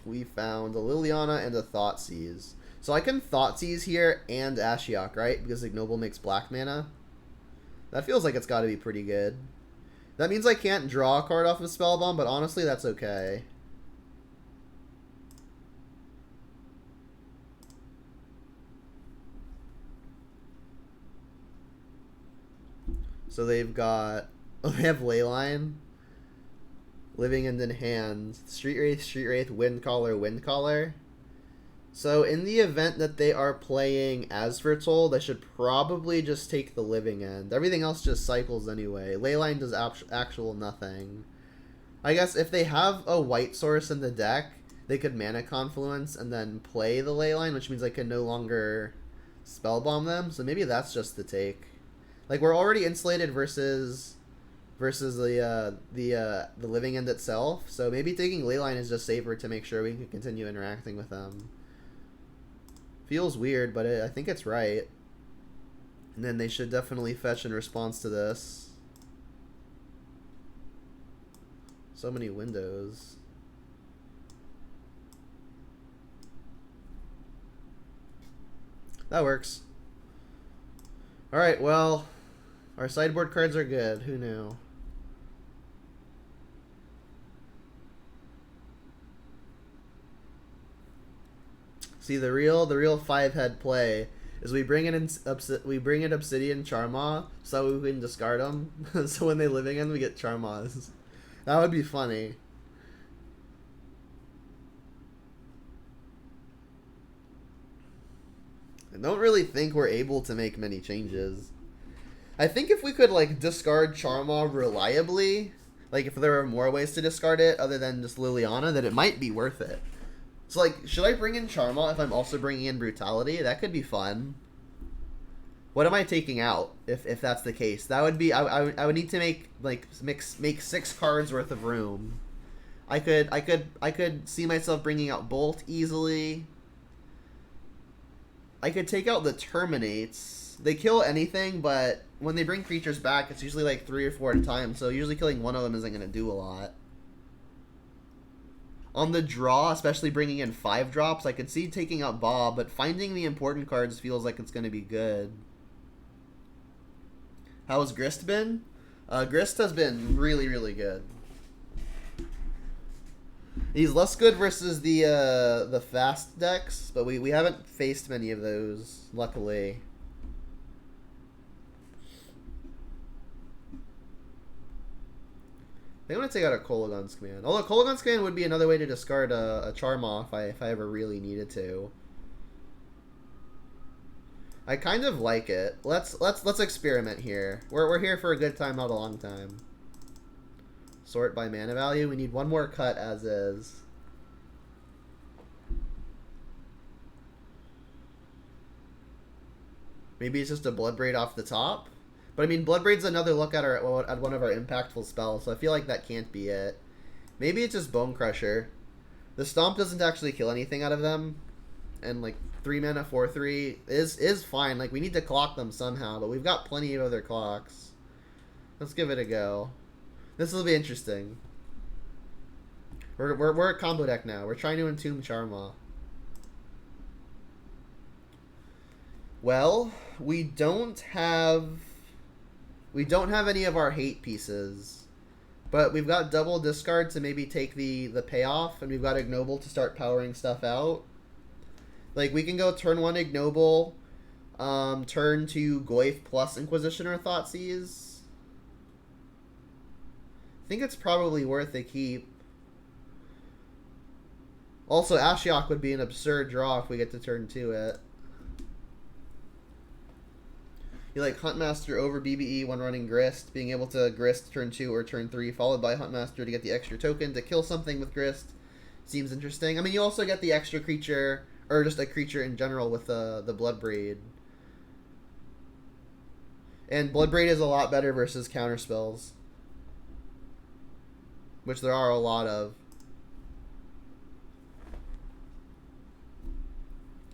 We found a Liliana and a Thoughtseize. So I can Thoughtseize here and Ashiok, right? Because Ignoble makes black mana. That feels like it's got to be pretty good. That means I can't draw a card off of Spellbomb, but honestly, that's okay. So they've got... Oh, they have Leyline. Living End in hand. Street Wraith, Windcaller. So in the event that they are playing As Foretold, I should probably just take the Living End. Everything else just cycles anyway. Leyline does actual nothing. I guess if they have a white source in the deck, they could Mana Confluence and then play the Leyline, which means I can no longer Spellbomb them. So maybe that's just the take. Like we're already insulated versus the living end itself. So maybe taking Leyline is just safer to make sure we can continue interacting with them. Feels weird, but I think it's right. And then they should definitely fetch in response to this. So many windows. That works. Alright, well, our sideboard cards are good. Who knew? See, the real 5-head play is we bring in Obsidian Charmaw so we can discard them. So when they living in, we get Charmaws. That would be funny. I don't really think we're able to make many changes. I think if we could like discard Charmaw reliably, like if there are more ways to discard it other than just Liliana, then it might be worth it. So, like, should I bring in Charmaw if I'm also bringing in Brutality? That could be fun. What am I taking out if that's the case? That would be I would need to make 6 cards worth of room. I could see myself bringing out Bolt easily. I could take out the Terminates. They kill anything, but when they bring creatures back, it's usually like 3 or 4 at a time. So usually killing one of them isn't going to do a lot. On the draw, especially bringing in 5 drops, I could see taking out Bob, but finding the important cards feels like it's going to be good. How's Grist been? Grist has been really, really good. He's less good versus the fast decks, but we haven't faced many of those, luckily. I want to take out a Kolaghan's Command. Although Kolaghan's Command would be another way to discard a Charmaw if I ever really needed to. I kind of like it. Let's experiment here. We're here for a good time, not a long time. Sort by mana value. We need one more cut as is. Maybe it's just a Bloodbraid off the top. But I mean, Bloodbraid's another look at one of our impactful spells, so I feel like that can't be it. Maybe it's just Bone Crusher. The Stomp doesn't actually kill anything out of them, and like 3 mana 4/3 is fine. Like we need to clock them somehow, but we've got plenty of other clocks. Let's give it a go. This will be interesting. We're a combo deck now. We're trying to entomb Charmaw. Well, we don't have any of our hate pieces, but we've got double discard to maybe take the payoff, and we've got Ignoble to start powering stuff out. Like we can go turn 1 Ignoble, turn 2 Goyf plus Inquisition or Thoughtseize. I think it's probably worth a keep. Also, Ashiok would be an absurd draw if we get to turn 2 it. You like Huntmaster over BBE when running Grist, being able to Grist turn 2 or turn 3, followed by Huntmaster to get the extra token to kill something with Grist. Seems interesting. I mean, you also get the extra creature, or just a creature in general with the Bloodbraid. And Bloodbraid is a lot better versus counter spells, which there are a lot of.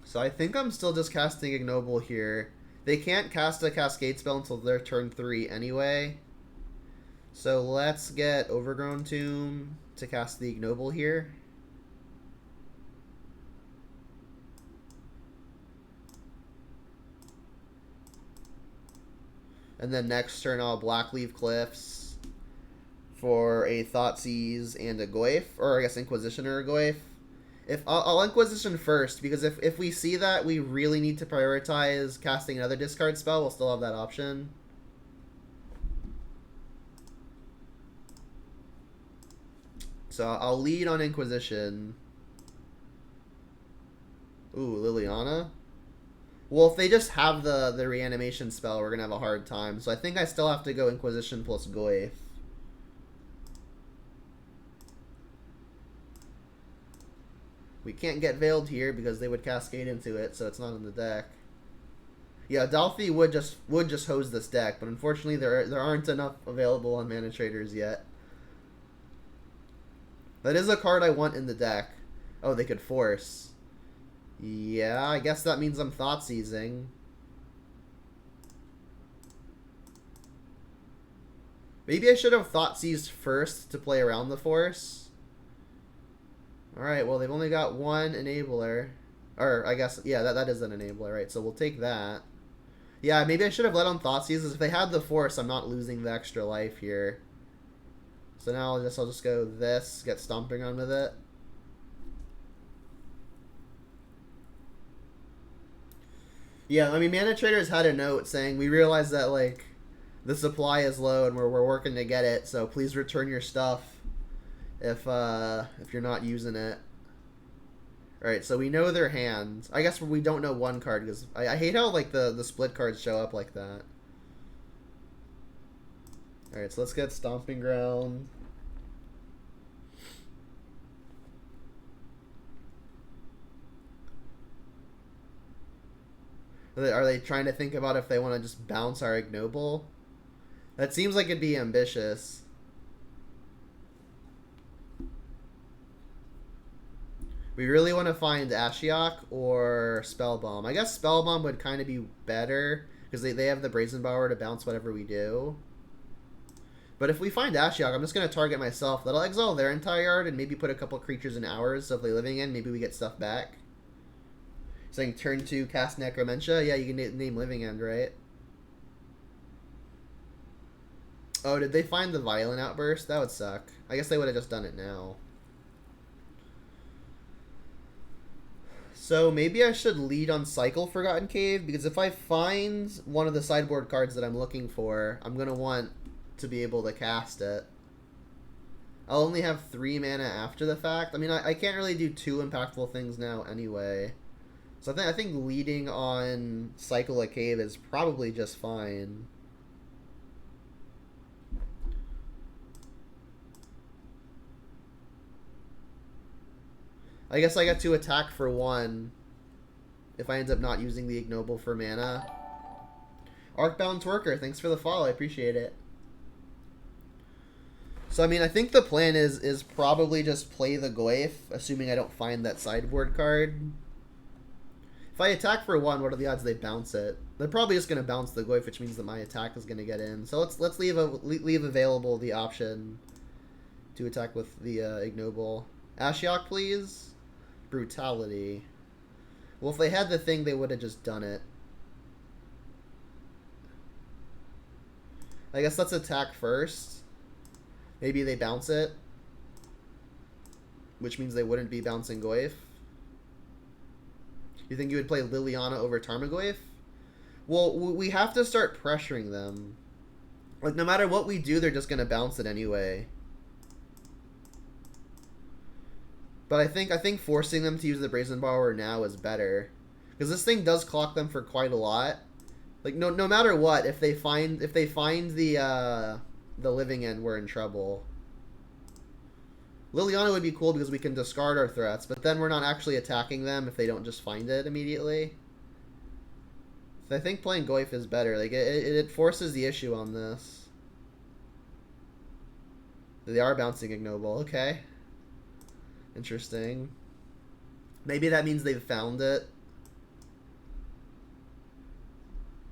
So I think I'm still just casting Ignoble here. They can't cast a Cascade spell until their turn 3 anyway. So let's get Overgrown Tomb to cast the Ignoble here. And then next turn I'll Blackleaf Cliffs for a Thoughtseize and a Goyf, or I guess Inquisition or a Goyf. I'll Inquisition first, because if we see that we really need to prioritize casting another discard spell, we'll still have that option. So I'll lead on Inquisition. Ooh, Liliana. Well, if they just have the reanimation spell, we're going to have a hard time. So I think I still have to go Inquisition plus Goyf. We can't get Veiled here because they would Cascade into it, so it's not in the deck. Yeah, Dalthi would just hose this deck, but unfortunately there aren't enough available on Mana Traders yet. That is a card I want in the deck. Oh, they could force. Yeah, I guess that means I'm thought seizing. Maybe I should have thought seized first to play around the force. Alright, well they've only got one enabler. Or I guess yeah, that is an enabler, right? So we'll take that. Yeah, maybe I should have let on thought seizes. If they had the force, I'm not losing the extra life here. So now I'll just go this, get stomping on with it. Yeah, I mean, Mana Traders had a note saying, we realize that, like, the supply is low and we're working to get it, so please return your stuff if you're not using it. Alright, so we know their hand. I guess we don't know one card, because I hate how, like, the split cards show up like that. Alright, so let's get Stomping Ground. Are they trying to think about if they want to just bounce our Ignoble? That seems like it'd be ambitious. We really want to find Ashiok or Spellbomb. I guess Spellbomb would kind of be better, because they have the Brazen Power to bounce whatever we do. But if we find Ashiok, I'm just going to target myself. That'll exile their entire yard and maybe put a couple creatures in ours, so if they're living in, maybe we get stuff back. Saying turn 2, cast Necromentia. Yeah, you can name Living End, right? Oh, did they find the Violent Outburst? That would suck. I guess they would have just done it now. So maybe I should lead on Cycle Forgotten Cave, because if I find one of the sideboard cards that I'm looking for, I'm going to want to be able to cast it. I'll only have 3 mana after the fact. I mean, I can't really do too impactful things now anyway. So I think leading on Cycle a Cave is probably just fine. I guess I get to attack for 1 if I end up not using the Ignoble for mana. Arcbound Twerker, thanks for the follow. I appreciate it. So, I mean, I think the plan is probably just play the Goyf, assuming I don't find that sideboard card. If I attack for 1, what are the odds they bounce it? They're probably just going to bounce the Goyf, which means that my attack is going to get in. So let's leave available the option to attack with the Ignoble. Ashiok, please. Brutality. Well, if they had the thing, they would have just done it. I guess let's attack first. Maybe they bounce it, which means they wouldn't be bouncing Goyf. You think you would play Liliana over Tarmogoyf? Well, we have to start pressuring them. Like, no matter what we do, they're just going to bounce it anyway. But I think forcing them to use the Brazen Power now is better, because this thing does clock them for quite a lot. Like, no matter what, if they find the Living End, we're in trouble. Liliana would be cool because we can discard our threats, but then we're not actually attacking them if they don't just find it immediately. So I think playing Goyf is better. Like, it forces the issue on this. They are bouncing Ignoble. Okay. Interesting. Maybe that means they've found it.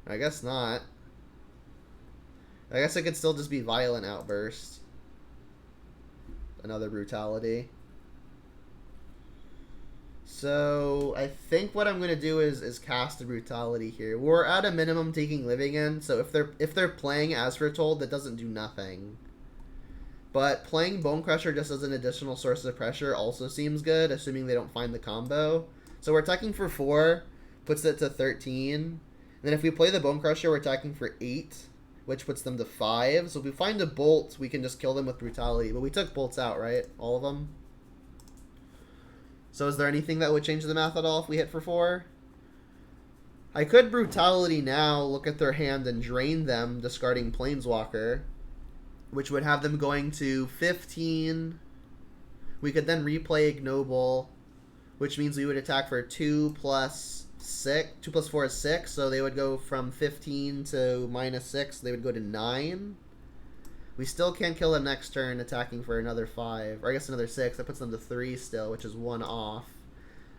I guess not. I guess it could still just be Violent Outburst. Another Brutality. So I think what I'm gonna do is cast a Brutality here. We're at a minimum taking Living End, so if they're playing as foretold, that doesn't do nothing. But playing Bone Crusher just as an additional source of pressure also seems good, assuming they don't find the combo. So we're attacking for 4, puts it to 13. And then if we play the Bone Crusher, we're attacking for 8, which puts them to 5. So if we find a Bolt, we can just kill them with Brutality. But we took Bolts out, right? All of them? So is there anything that would change the math at all if we hit for 4? I could Brutality now, look at their hand, and drain them, discarding Planeswalker, which would have them going to 15. We could then replay Ignoble, which means we would attack for 2 plus 6. 2 plus 4 is 6, so they would go from 15 to -6. They would go to 9. We still can't kill them next turn, attacking for another 5. Or I guess another 6. That puts them to 3 still, which is 1 off.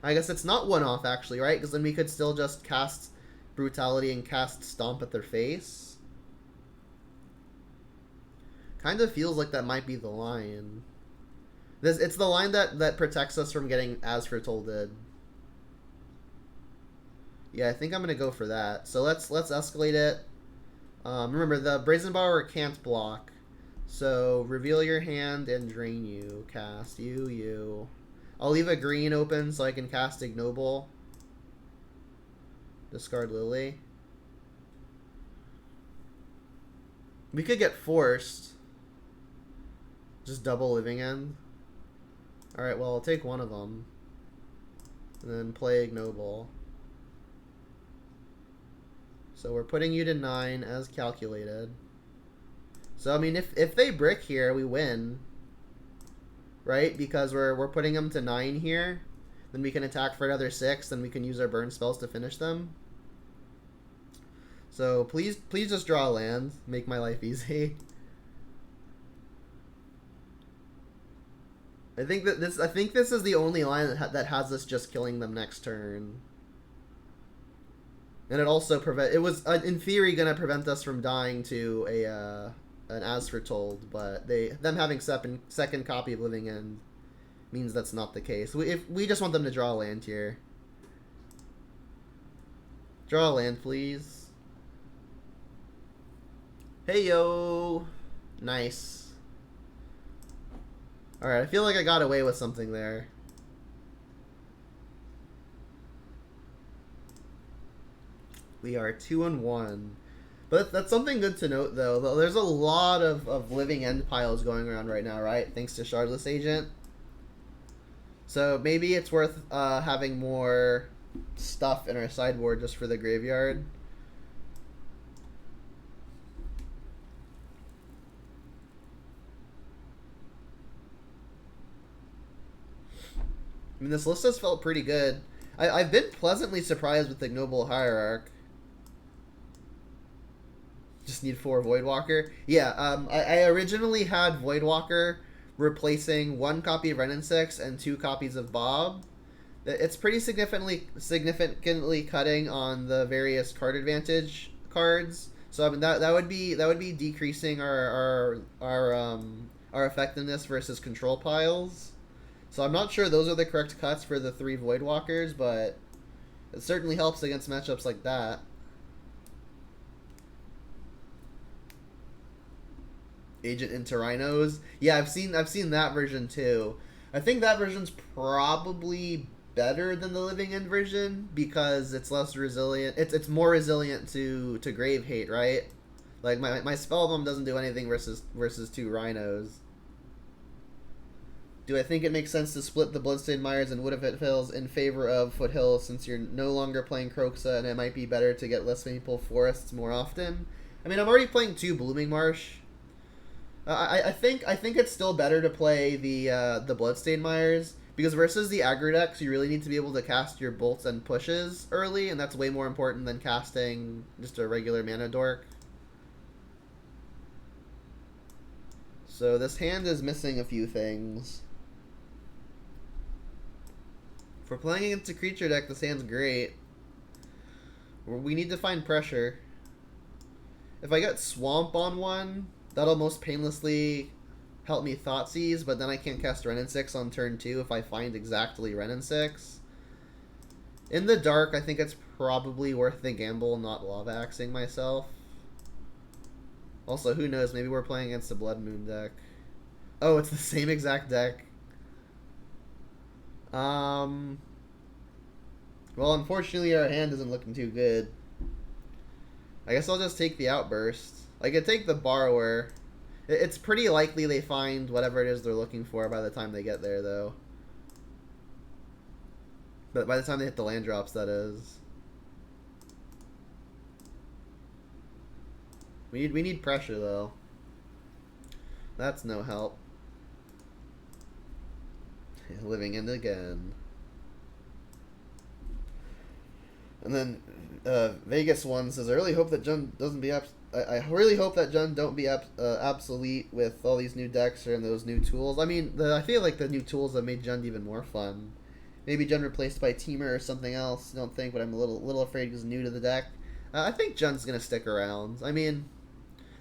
I guess it's not 1 off, actually, right? Because then we could still just cast Brutality and cast Stomp at their face. Kind of feels like that might be the line. It's the line that protects us from getting as foretolded. Yeah, I think I'm gonna go for that. So let's escalate it. Remember, the Brazen Borrower can't block. So reveal your hand and drain you. Cast you. I'll leave a green open so I can cast Ignoble. Discard Lily. We could get forced. Just double Living End. Alright, well, I'll take one of them. And then play Ignoble. So we're putting you to 9 as calculated. So, I mean, if they brick here, we win. Right? Because we're putting them to 9 here. Then we can attack for another 6. Then we can use our burn spells to finish them. So, please just draw a land. Make my life easy. I think this is the only line that has us just killing them next turn. And it also it was in theory gonna prevent us from dying to an As Foretold, but them having second copy of Living End means that's not the case. We just want them to draw a land here. Draw a land, please. Hey yo, nice. All right, I feel like I got away with something there. We are 2-1. But that's something good to note, though. There's a lot of Living End piles going around right now, right? Thanks to Shardless Agent. So maybe it's worth having more stuff in our sideboard just for the graveyard. I mean, this list has felt pretty good. I've been pleasantly surprised with Ignoble Hierarch. Just need 4 Voidwalker. Yeah, I originally had Voidwalker replacing 1 copy of Renin 6 and 2 copies of Bob. It's pretty significantly cutting on the various card advantage cards. So I mean that would be decreasing our effectiveness versus control piles. So I'm not sure those are the correct cuts for the 3 Voidwalkers, but it certainly helps against matchups like that. Agent into Rhinos. Yeah, I've seen that version too. I think that version's probably better than the Living End version because it's less resilient. It's more resilient to grave hate, right? Like my spell bomb doesn't do anything versus 2 Rhinos. Do I think it makes sense to split the Bloodstained Mires and Wood of It Hills in favor of Foothill since you're no longer playing Kroxa and it might be better to get less maple forests more often? I mean, I'm already playing 2 Blooming Marsh. I think it's still better to play the Bloodstained Mires because versus the aggro decks, you really need to be able to cast your bolts and pushes early, and that's way more important than casting just a regular mana dork. So this hand is missing a few things. If we're playing against a creature deck, this hand's great. We need to find pressure. If I get Swamp on one, that'll most painlessly help me Thoughtseize, but then I can't cast Renin 6 on turn 2 if I find exactly Renin 6. In the dark, I think it's probably worth the gamble not Lava Axing myself. Also, who knows, maybe we're playing against a Blood Moon deck. Oh, it's the same exact deck. Well, unfortunately, our hand isn't looking too good. I guess I'll just take the Outburst. I could take the Borrower. It's pretty likely they find whatever it is they're looking for by the time they get there, though. But by the time they hit the land drops, that is. We need pressure, though. That's no help. Living End again. And then Vegas one says, I really hope that Jund doesn't be I really hope that Jund don't be obsolete with all these new decks and those new tools. I mean, I feel like the new tools have made Jund even more fun. Maybe Jund replaced by Teamer or something else. I don't think, but I'm a little afraid he's new to the deck. I think Jund's gonna stick around. I mean,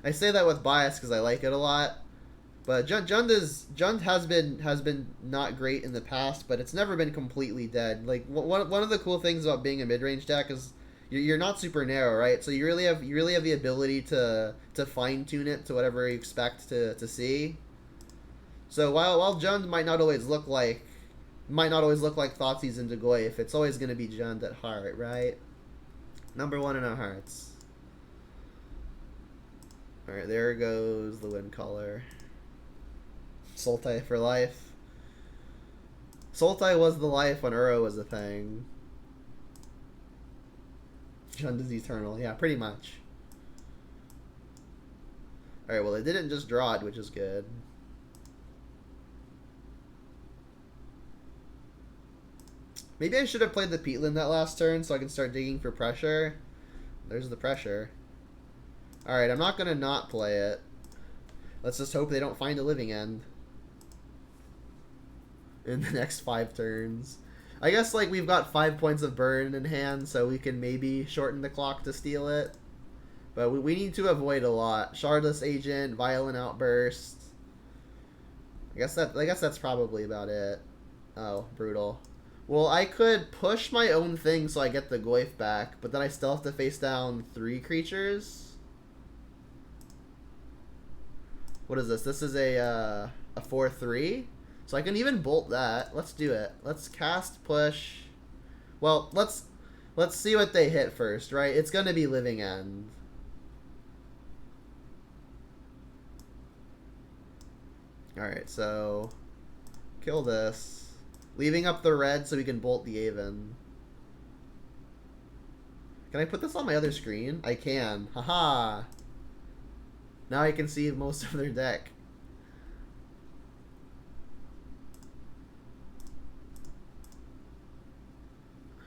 I say that with bias because I like it a lot. But Jund has been not great in the past, but it's never been completely dead. Like one of the cool things about being a mid range deck is you're not super narrow, right? So you really have the ability to fine tune it to whatever you expect to see. So while Jund might not always look like Thoughtseize into Goyf, it's always going to be Jund at heart, right? Number one in our hearts. All right, there goes the wind color. Sultai for life. Sultai was the life when Uro was a thing. Jund is eternal. Yeah, pretty much. Alright, well, they didn't just draw it, which is good. Maybe I should have played the Peatland that last turn so I can start digging for pressure. There's the pressure. Alright, I'm not going to not play it. Let's just hope they don't find a living end in the next 5 turns. I guess, like, we've got 5 points of burn in hand, so we can maybe shorten the clock to steal it. But we need to avoid a lot. Shardless Agent, Violent Outburst. I guess that's probably about it. Oh, brutal. Well, I could push my own thing so I get the Goyf back, but then I still have to face down 3 creatures. What is this? This is a 4/3. So I can even bolt that. Let's do it. Let's cast push. Well, let's see what they hit first, right? It's gonna be Living End. Alright, so kill this. Leaving up the red so we can bolt the Aven. Can I put this on my other screen? I can. Haha. Now I can see most of their deck.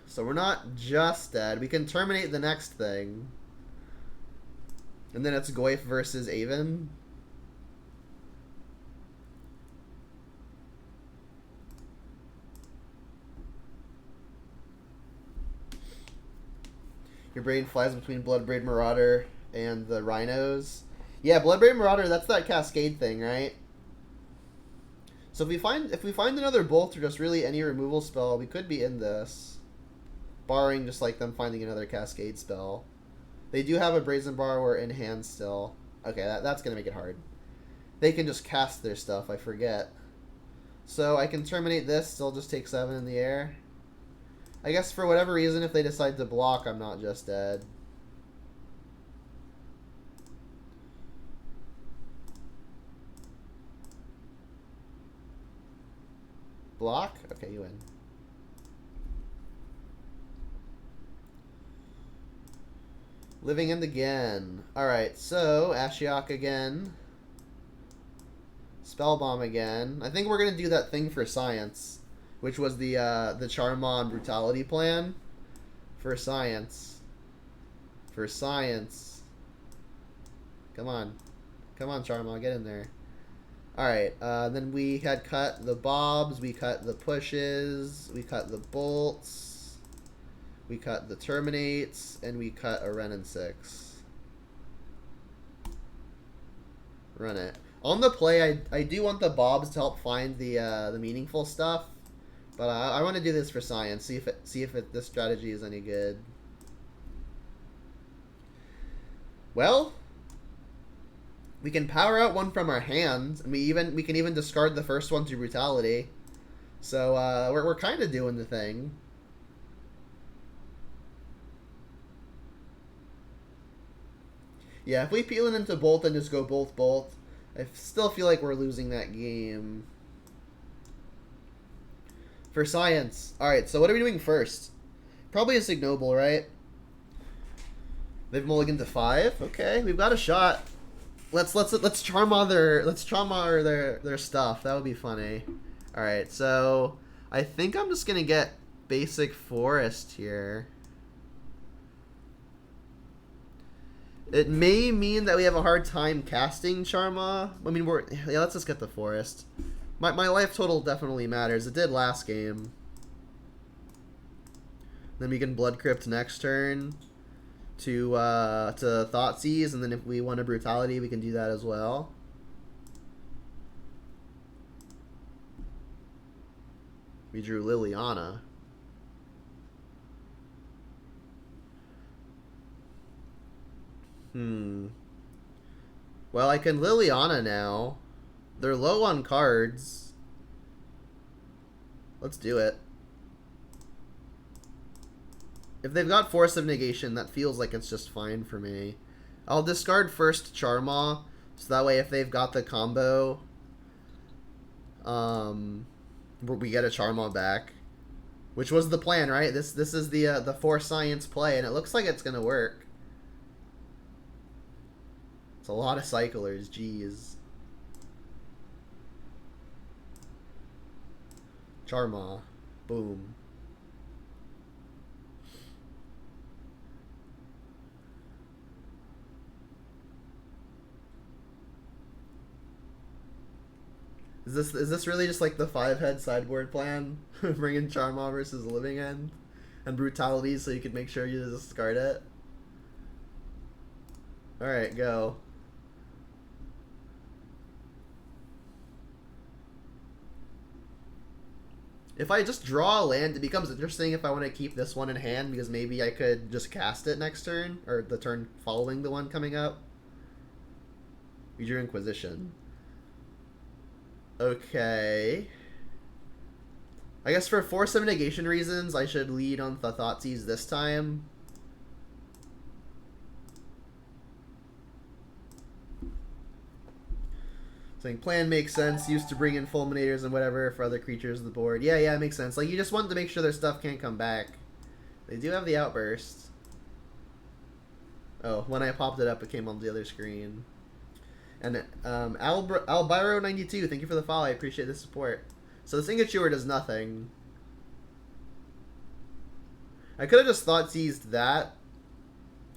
So we're not just dead. We can terminate the next thing. And then it's Goyf versus Aven. Your brain flies between Bloodbraid Marauder and the Rhinos. Yeah, Bloodbraid Marauder, that's that Cascade thing, right? So if we find another Bolt or just really any removal spell, we could be in this. Barring just like them finding another Cascade spell. They do have a Brazen Borrower in hand still. Okay, that's going to make it hard. They can just cast their stuff, I forget. So I can terminate this, still just take 7 in the air. I guess for whatever reason, if they decide to block, I'm not just dead. Block? Okay, you win. Living End again. Alright, so Ashiok again. Spellbomb again. I think we're going to do that thing for science, which was the Charmon Brutality plan. For science. For science. Come on. Come on, Charmon, get in there. Alright, then we had cut the Bobs, we cut the Pushes, we cut the Bolts. We cut the Terminates, and we cut a Ren and 6. Run it. On the play, I do want the Bobs to help find the meaningful stuff, but I want to do this for science. See if this strategy is any good. Well, we can power out one from our hands, and we can even discard the first one to Brutality. So we're kind of doing the thing. Yeah, if we peel it into Bolt and just go Bolt, I still feel like we're losing that game. For science. Alright, so what are we doing first? Probably a Ignoble, right? They've mulliganed to 5. Okay, we've got a shot. Let's charm on their stuff. That would be funny. Alright, so I think I'm just gonna get basic forest here. It may mean that we have a hard time casting Charma. I mean, yeah, let's just get the Forest. My life total definitely matters. It did last game. Then we can Blood Crypt next turn to Thoughtseize, and then if we want a Brutality, we can do that as well. We drew Liliana. Well, I can Liliana now. They're low on cards. Let's do it. If they've got Force of Negation, that feels like it's just fine for me. I'll discard first Charmaw, so that way if they've got the combo, we get a Charmaw back. Which was the plan, right? This is the Force Science play, and it looks like it's gonna work. It's a lot of cyclers, jeez. Charmaw. Boom. Is this really just like the 5-head sideboard plan? Bring in Charmaw versus Living End? And Brutality so you can make sure you discard it? Alright, go. If I just draw a land, it becomes interesting if I want to keep this one in hand, because maybe I could just cast it next turn, or the turn following the one coming up. We drew Inquisition. Okay. I guess for Force of Negation reasons, I should lead on the Thoughtseize this time. Saying plan makes sense. Used to bring in Fulminators and whatever for other creatures on the board. Yeah, it makes sense. Like, you just want to make sure their stuff can't come back. They do have the Outburst. Oh, when I popped it up, it came on the other screen. And Albiro92, thank you for the follow. I appreciate the support. So the Signature does nothing. I could have just Thoughtseized that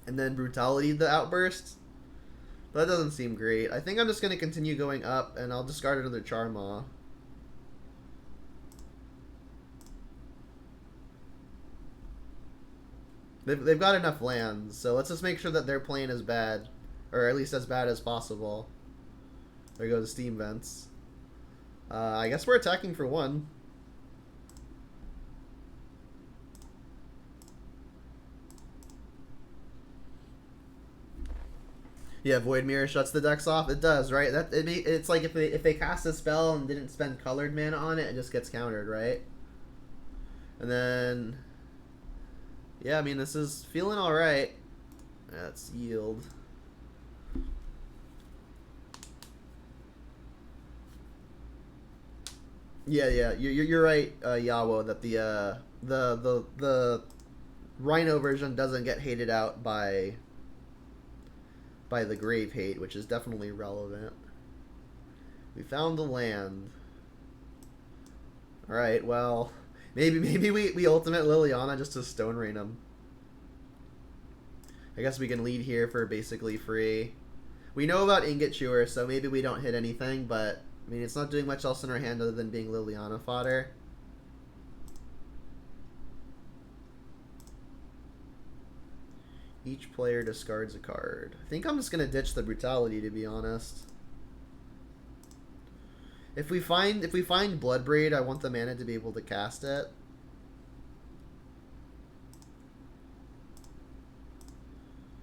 and then Brutality the Outburst. But that doesn't seem great. I think I'm just going to continue going up, and I'll discard another Charmaw. They've got enough lands, so let's just make sure that their plane is bad. Or at least as bad as possible. There goes Steam Vents. I guess we're attacking for 1. Yeah, Void Mirror shuts the decks off. It does, right? It's like if they cast a spell and didn't spend colored mana on it, it just gets countered, right? And then, yeah, I mean, this is feeling all right. Let's yield. Yeah, you're right, Yawo, that the Rhino version doesn't get hated out by the Grave Hate, which is definitely relevant. We found the land. Alright, well, maybe we ultimate Liliana just to Stone Rain him. I guess we can lead here for basically free. We know about Ingot Chewer, so maybe we don't hit anything, but I mean, it's not doing much else in our hand other than being Liliana fodder. Each player discards a card. I think I'm just gonna ditch the Brutality, to be honest. If we find Bloodbraid, I want the mana to be able to cast it.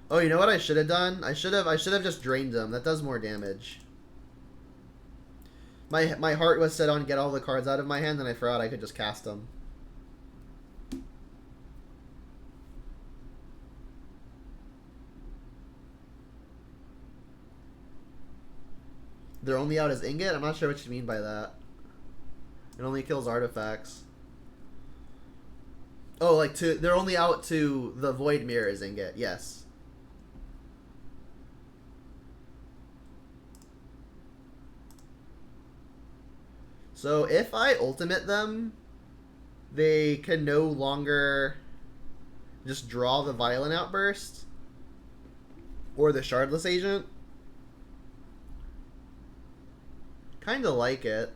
Oh, you know what I should have done? I should have just drained them. That does more damage. My heart was set on get all the cards out of my hand, and I forgot I could just cast them. They're only out as Ingot? I'm not sure what you mean by that. It only kills artifacts. Oh, like they're only out to the Void Mirror as Ingot, yes. So if I ultimate them, they can no longer just draw the Violent Outburst. Or the Shardless Agent. Kind of like it.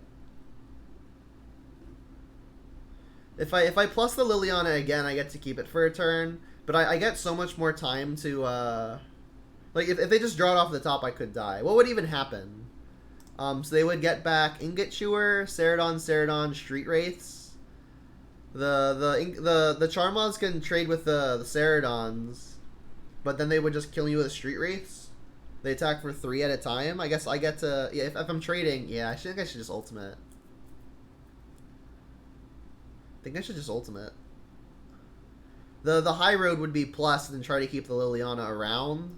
If I plus the Liliana again, I get to keep it for a turn. But I get so much more time to, like, if they just draw it off the top, I could die. What would even happen? So they would get back Ingot Chewer, Ceradon, Street Wraiths. The Charmaws can trade with the Ceradons, but then they would just kill you with Street Wraiths. They attack for 3 at a time. I guess I get to, yeah, if I'm trading, yeah, I think I should just ultimate. I think I should just ultimate. The high road would be plus and then try to keep the Liliana around.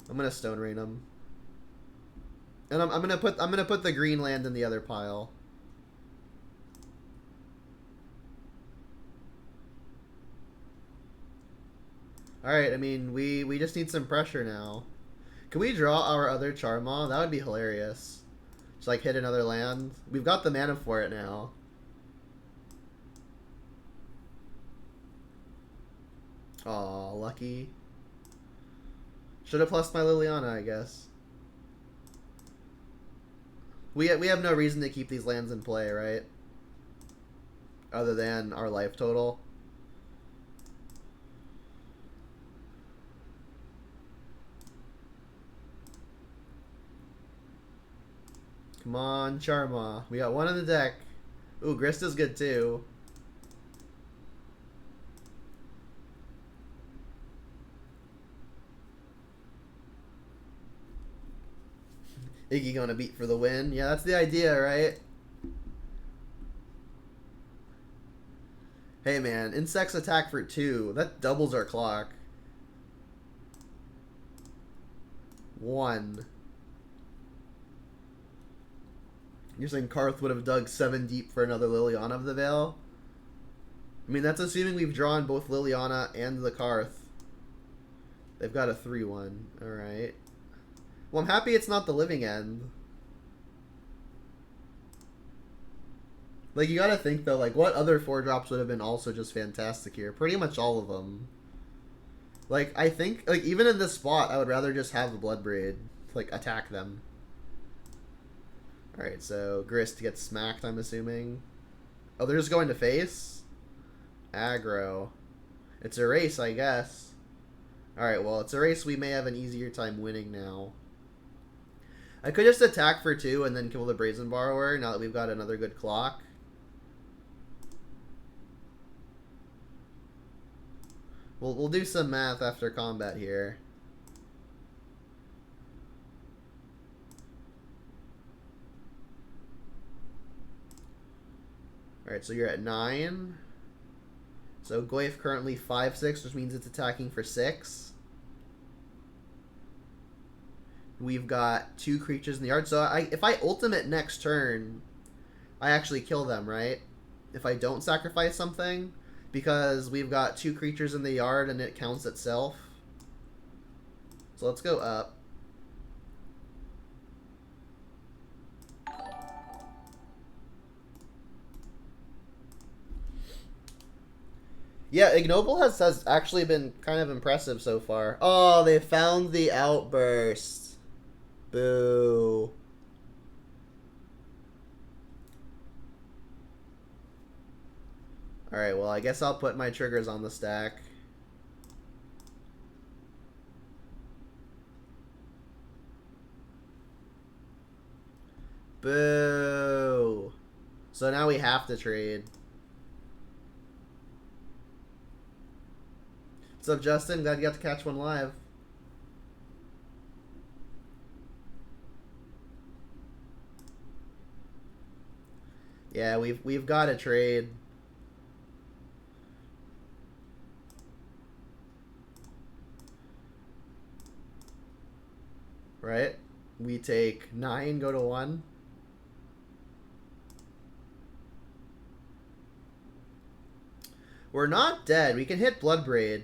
I'm gonna Stone Rain him. And I'm gonna put the green land in the other pile. Alright, I mean, we just need some pressure now. Can we draw our other Charmaw? That would be hilarious. Just like hit another land. We've got the mana for it now. Aw, lucky. Should have plussed my Liliana, I guess. We have no reason to keep these lands in play, right? Other than our life total. Come on, Charma. We got one on the deck. Ooh, Grist is good too. Iggy gonna beat for the win. Yeah, that's the idea, right? Hey man, insects attack for 2. That doubles our clock. 1. You're saying Karth would have dug 7 deep for another Liliana of the Veil? I mean, that's assuming we've drawn both Liliana and the Karth. They've got a 3-1. Alright. Well, I'm happy it's not the Living End. Like, you gotta think, though, like, what other 4-drops would have been also just fantastic here? Pretty much all of them. Like, I think, like, even in this spot, I would rather just have the Bloodbraid, like, attack them. Alright, so Grist gets smacked, I'm assuming. Oh, they're just going to face? Aggro. It's a race, I guess. Alright, well, it's a race we may have an easier time winning now. I could just attack for 2 and then kill the Brazen Borrower now that we've got another good clock. We'll do some math after combat here. Alright, so you're at 9. So Goyf currently 5/6, which means it's attacking for 6. We've got 2 creatures in the yard. So if I ultimate next turn, I actually kill them, right? If I don't sacrifice something, because we've got 2 creatures in the yard and it counts itself. So let's go up. Yeah, Ignoble has actually been kind of impressive so far. Oh, they found the outburst. Boo. Alright, well, I guess I'll put my triggers on the stack. Boo. So now we have to trade. What's up, Justin? Glad you got to catch one live. Yeah, we've got to trade. Right? We take 9, go to 1. We're not dead. We can hit Bloodbraid.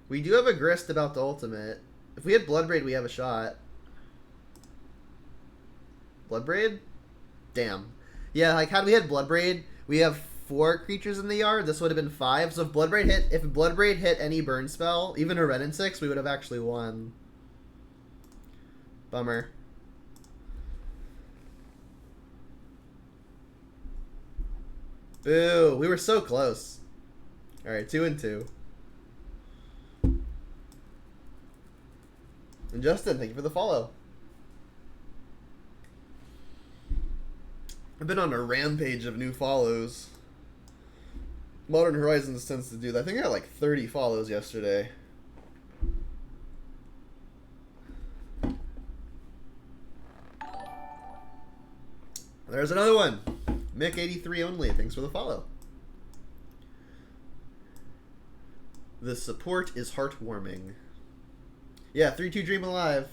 We do have a Grist about the ultimate. If we hit Bloodbraid, we have a shot. Bloodbraid? Damn. Yeah, like, had we had Bloodbraid, we have 4 creatures in the yard. This would have been 5. So if Bloodbraid hit any burn spell, even a red and 6, we would have actually won. Bummer. Boo! We were so close. All right, 2 and 2. And Justin, thank you for the follow. I've been on a rampage of new follows. Modern Horizons tends to do that. I think I got like 30 follows yesterday. There's another one. Mick83 only. Thanks for the follow. The support is heartwarming. Yeah, 3-2 Dream Alive.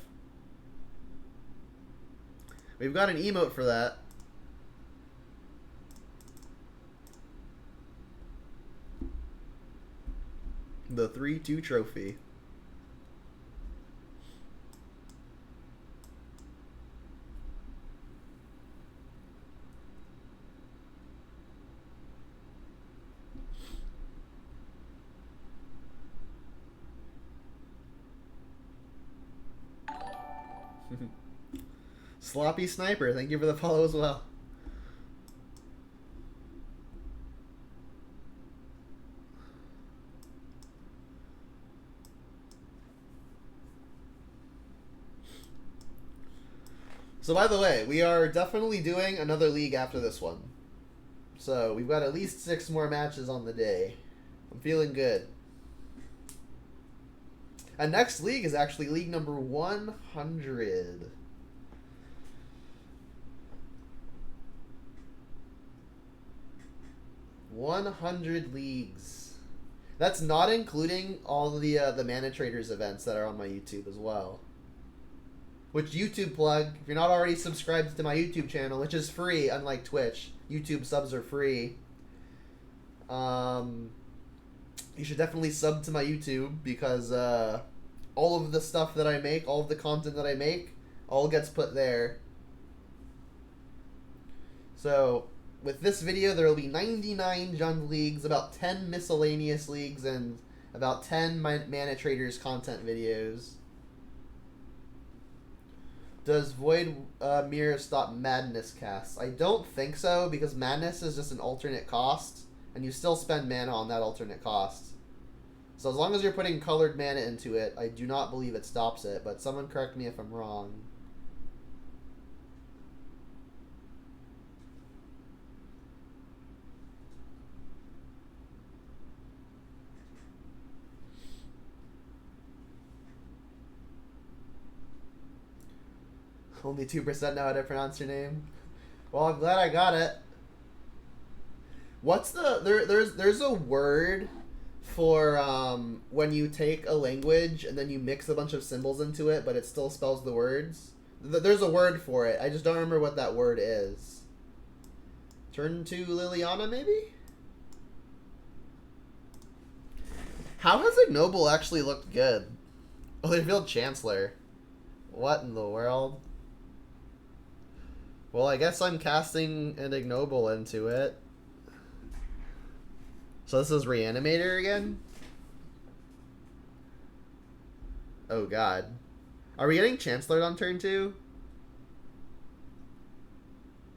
We've got an emote for that. The 3-2 trophy. Sloppy Sniper, thank you for the follow as well. So by the way, we are definitely doing another league after this one. So we've got at least 6 more matches on the day. I'm feeling good. And next league is actually league number 100. Leagues. That's not including all the Mana Traders events that are on my YouTube as well. Which YouTube plug, if you're not already subscribed to my YouTube channel, which is free, unlike Twitch, YouTube subs are free. You should definitely sub to my YouTube because all of the stuff that I make, all of the content that I make, all gets put there. So with this video, there will be 99 Jund Leagues, about 10 miscellaneous leagues, and about 10 Mana Traders content videos. Does Void Mirror stop Madness casts? I don't think so, because Madness is just an alternate cost, and you still spend mana on that alternate cost. So as long as you're putting colored mana into it, I do not believe it stops it, but someone correct me if I'm wrong. Only 2% know how to pronounce your name. Well, I'm glad I got it. What's the there's a word for when you take a language and then you mix a bunch of symbols into it, but it still spells the words. There's a word for it. I just don't remember what that word is. Turn to Liliana, maybe? How has Ignoble actually looked good? Oh, they revealed Chancellor. What in the world? Well, I guess I'm casting an Ignoble into it. So this is Reanimator again? Oh god. Are we getting Chancellor on turn 2?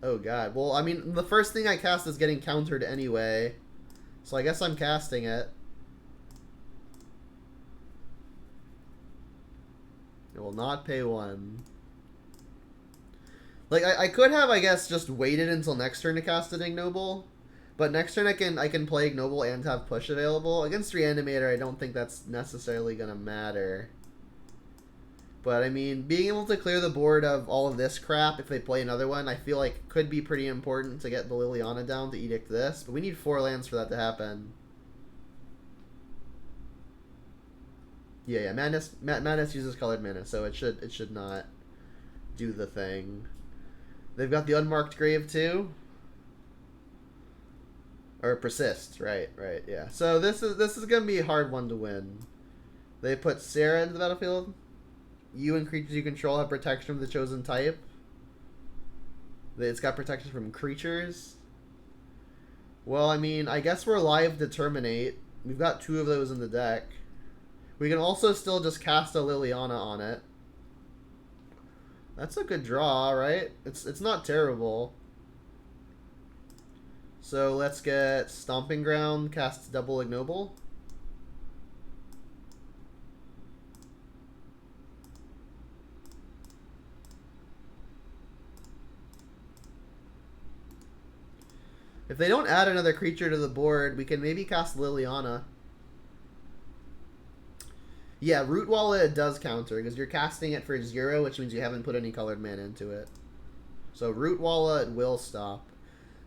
Oh god. Well, I mean, the first thing I cast is getting countered anyway. So I guess I'm casting it. It will not pay 1. Like, I could have, I guess, just waited until next turn to cast an Ignoble. But next turn I can play Ignoble and have push available. Against Reanimator, I don't think that's necessarily going to matter. But, I mean, being able to clear the board of all of this crap if they play another one, I feel like could be pretty important to get the Liliana down to edict this. But we need 4 lands for that to happen. Yeah, Madness uses colored mana, so it should not do the thing. They've got the Unmarked Grave too. Or Persist, right, yeah. So this is gonna be a hard one to win. They put Sarah into the battlefield. You and creatures you control have protection of the chosen type. It's got protection from creatures. Well, I mean, I guess we're live to terminate. We've got 2 of those in the deck. We can also still just cast a Liliana on it. That's a good draw, right? It's not terrible. So let's get Stomping Ground, cast double Ignoble. If they don't add another creature to the board, we can maybe cast Liliana. Yeah, Root Wallet does counter, because you're casting it for 0, which means you haven't put any colored mana into it. So Root Wallet will stop.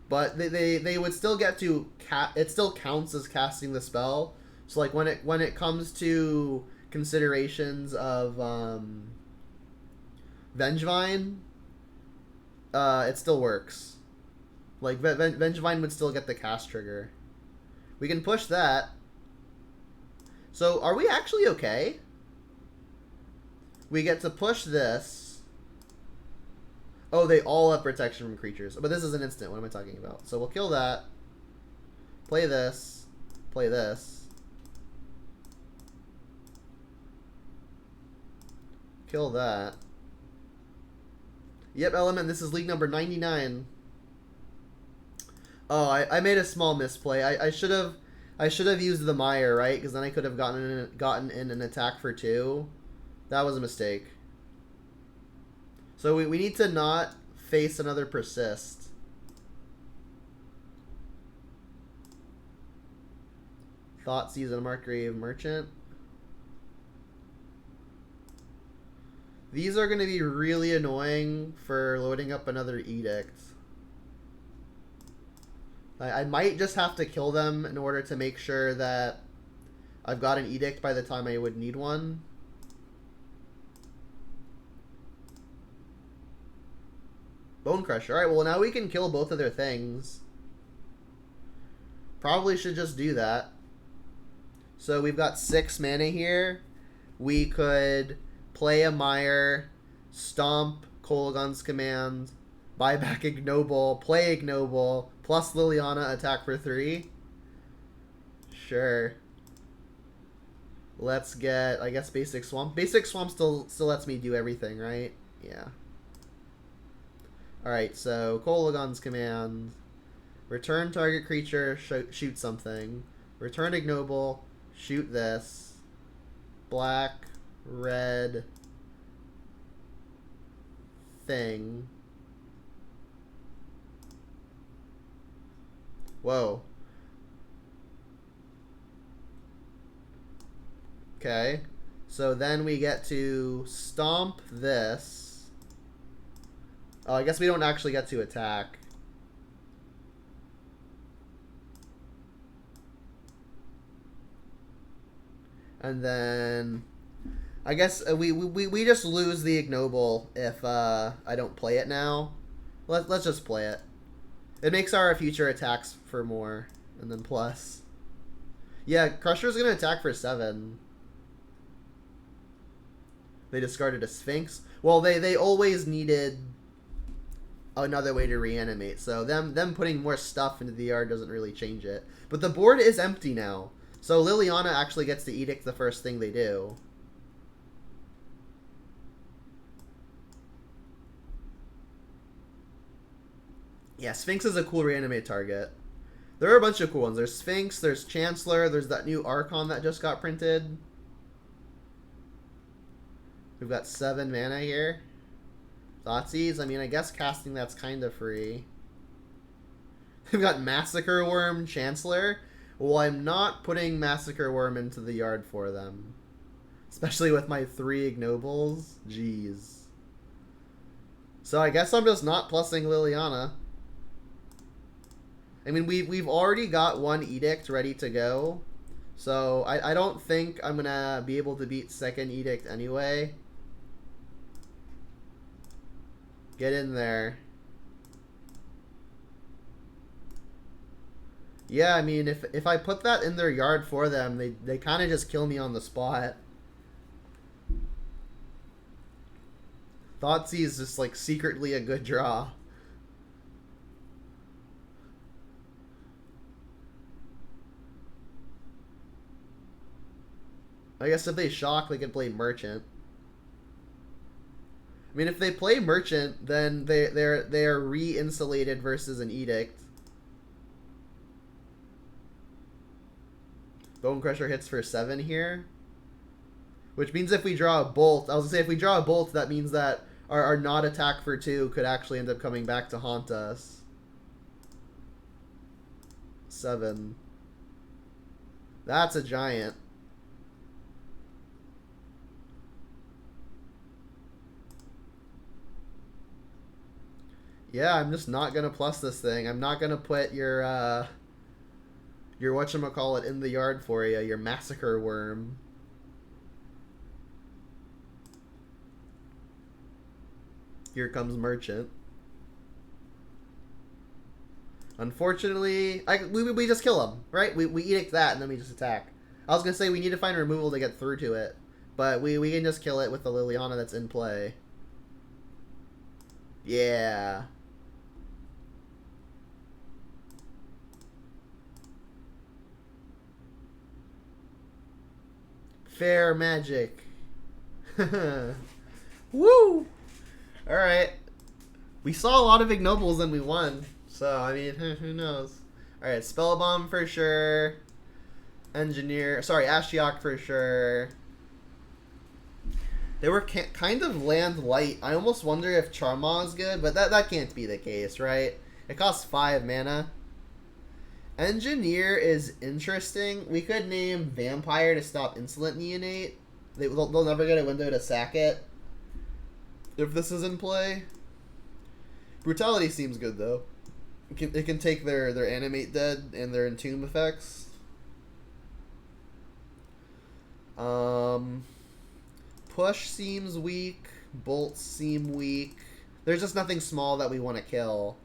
But they would still get to... It still counts as casting the spell. So like when it comes to considerations of Vengevine, it still works. Like, Vengevine would still get the cast trigger. We can push that. So, are we actually okay? We get to push this. Oh, they all have protection from creatures. But this is an instant. What am I talking about? So, we'll kill that. Play this. Play this. Kill that. Yep, Element. This is league number 99. Oh, I made a small misplay. I should have used the Mire, right? Because then I could have gotten in an attack for 2. That was a mistake. So we need to not face another Persist. Thoughtseize and Markgrave Merchant. These are going to be really annoying for loading up another Edict. I might just have to kill them in order to make sure that I've got an Edict by the time I would need one. Bone Crusher. Alright, well now we can kill both of their things. Probably should just do that. So we've got 6 mana here. We could play a Mire, stomp Kolaghan's Command, buy back Ignoble, play Ignoble, plus Liliana, attack for 3. Sure. Let's get, I guess, Basic Swamp. Basic Swamp still lets me do everything, right? Yeah. Alright, so Kolaghan's Command. Return target creature, shoot something. Return Ignoble, shoot this. Black, red, thing. Whoa. Okay. So then we get to stomp this. Oh, I guess we don't actually get to attack. And then I guess we just lose the Ignoble if I don't play it now. Let's just play it. It makes our future attacks for more, and then plus. Yeah, Crusher's gonna attack for 7. They discarded a Sphinx. Well, they always needed another way to reanimate, so them putting more stuff into the yard doesn't really change it. But the board is empty now, so Liliana actually gets to Edict the first thing they do. Yeah, Sphinx is a cool reanimate target. There are a bunch of cool ones. There's Sphinx, there's Chancellor, there's that new Archon that just got printed. We've got 7 mana here. Thoughtseize, I mean, I guess casting that's kind of free. We've got Massacre Worm, Chancellor. Well, I'm not putting Massacre Worm into the yard for them. Especially with my 3 Ignobles. Jeez. So I guess I'm just not plussing Liliana. I mean, we've already got 1 Edict ready to go. So I don't think I'm going to be able to beat 2nd Edict anyway. Get in there. Yeah, I mean, if I put that in their yard for them, they kind of just kill me on the spot. Thoughtseize is just, like, secretly a good draw. I guess if they shock, they can play Merchant. I mean, if they play Merchant, then they're re-insulated versus an Edict. Bone Crusher hits for 7 here. Which means if we draw a Bolt, I was going to say if we draw a Bolt, that means that our not attack for 2 could actually end up coming back to haunt us. 7. That's a giant. Yeah, I'm just not going to plus this thing. I'm not going to put your whatchamacallit in the yard for you, your Massacre Worm. Here comes Merchant. Unfortunately, we just kill him, right? We edict that and then we just attack. I was going to say we need to find removal to get through to it, but we can just kill it with the Liliana that's in play. Yeah. Fair magic. Woo! Alright. We saw a lot of Ignobles and we won. So, I mean, who knows? Alright, Spell Bomb for sure. Engineer. Sorry, Ashiok for sure. They were kind of land light. I almost wonder if Charmaw is good, but that can't be the case, right? It costs 5 mana. Engineer is interesting. We could name Vampire to stop Insolent Neonate. They'll never get a window to sack it if this is in play. Brutality seems good, though. It can take their Animate Dead and their Entomb effects. Push seems weak. Bolts seem weak. There's just nothing small that we want to kill.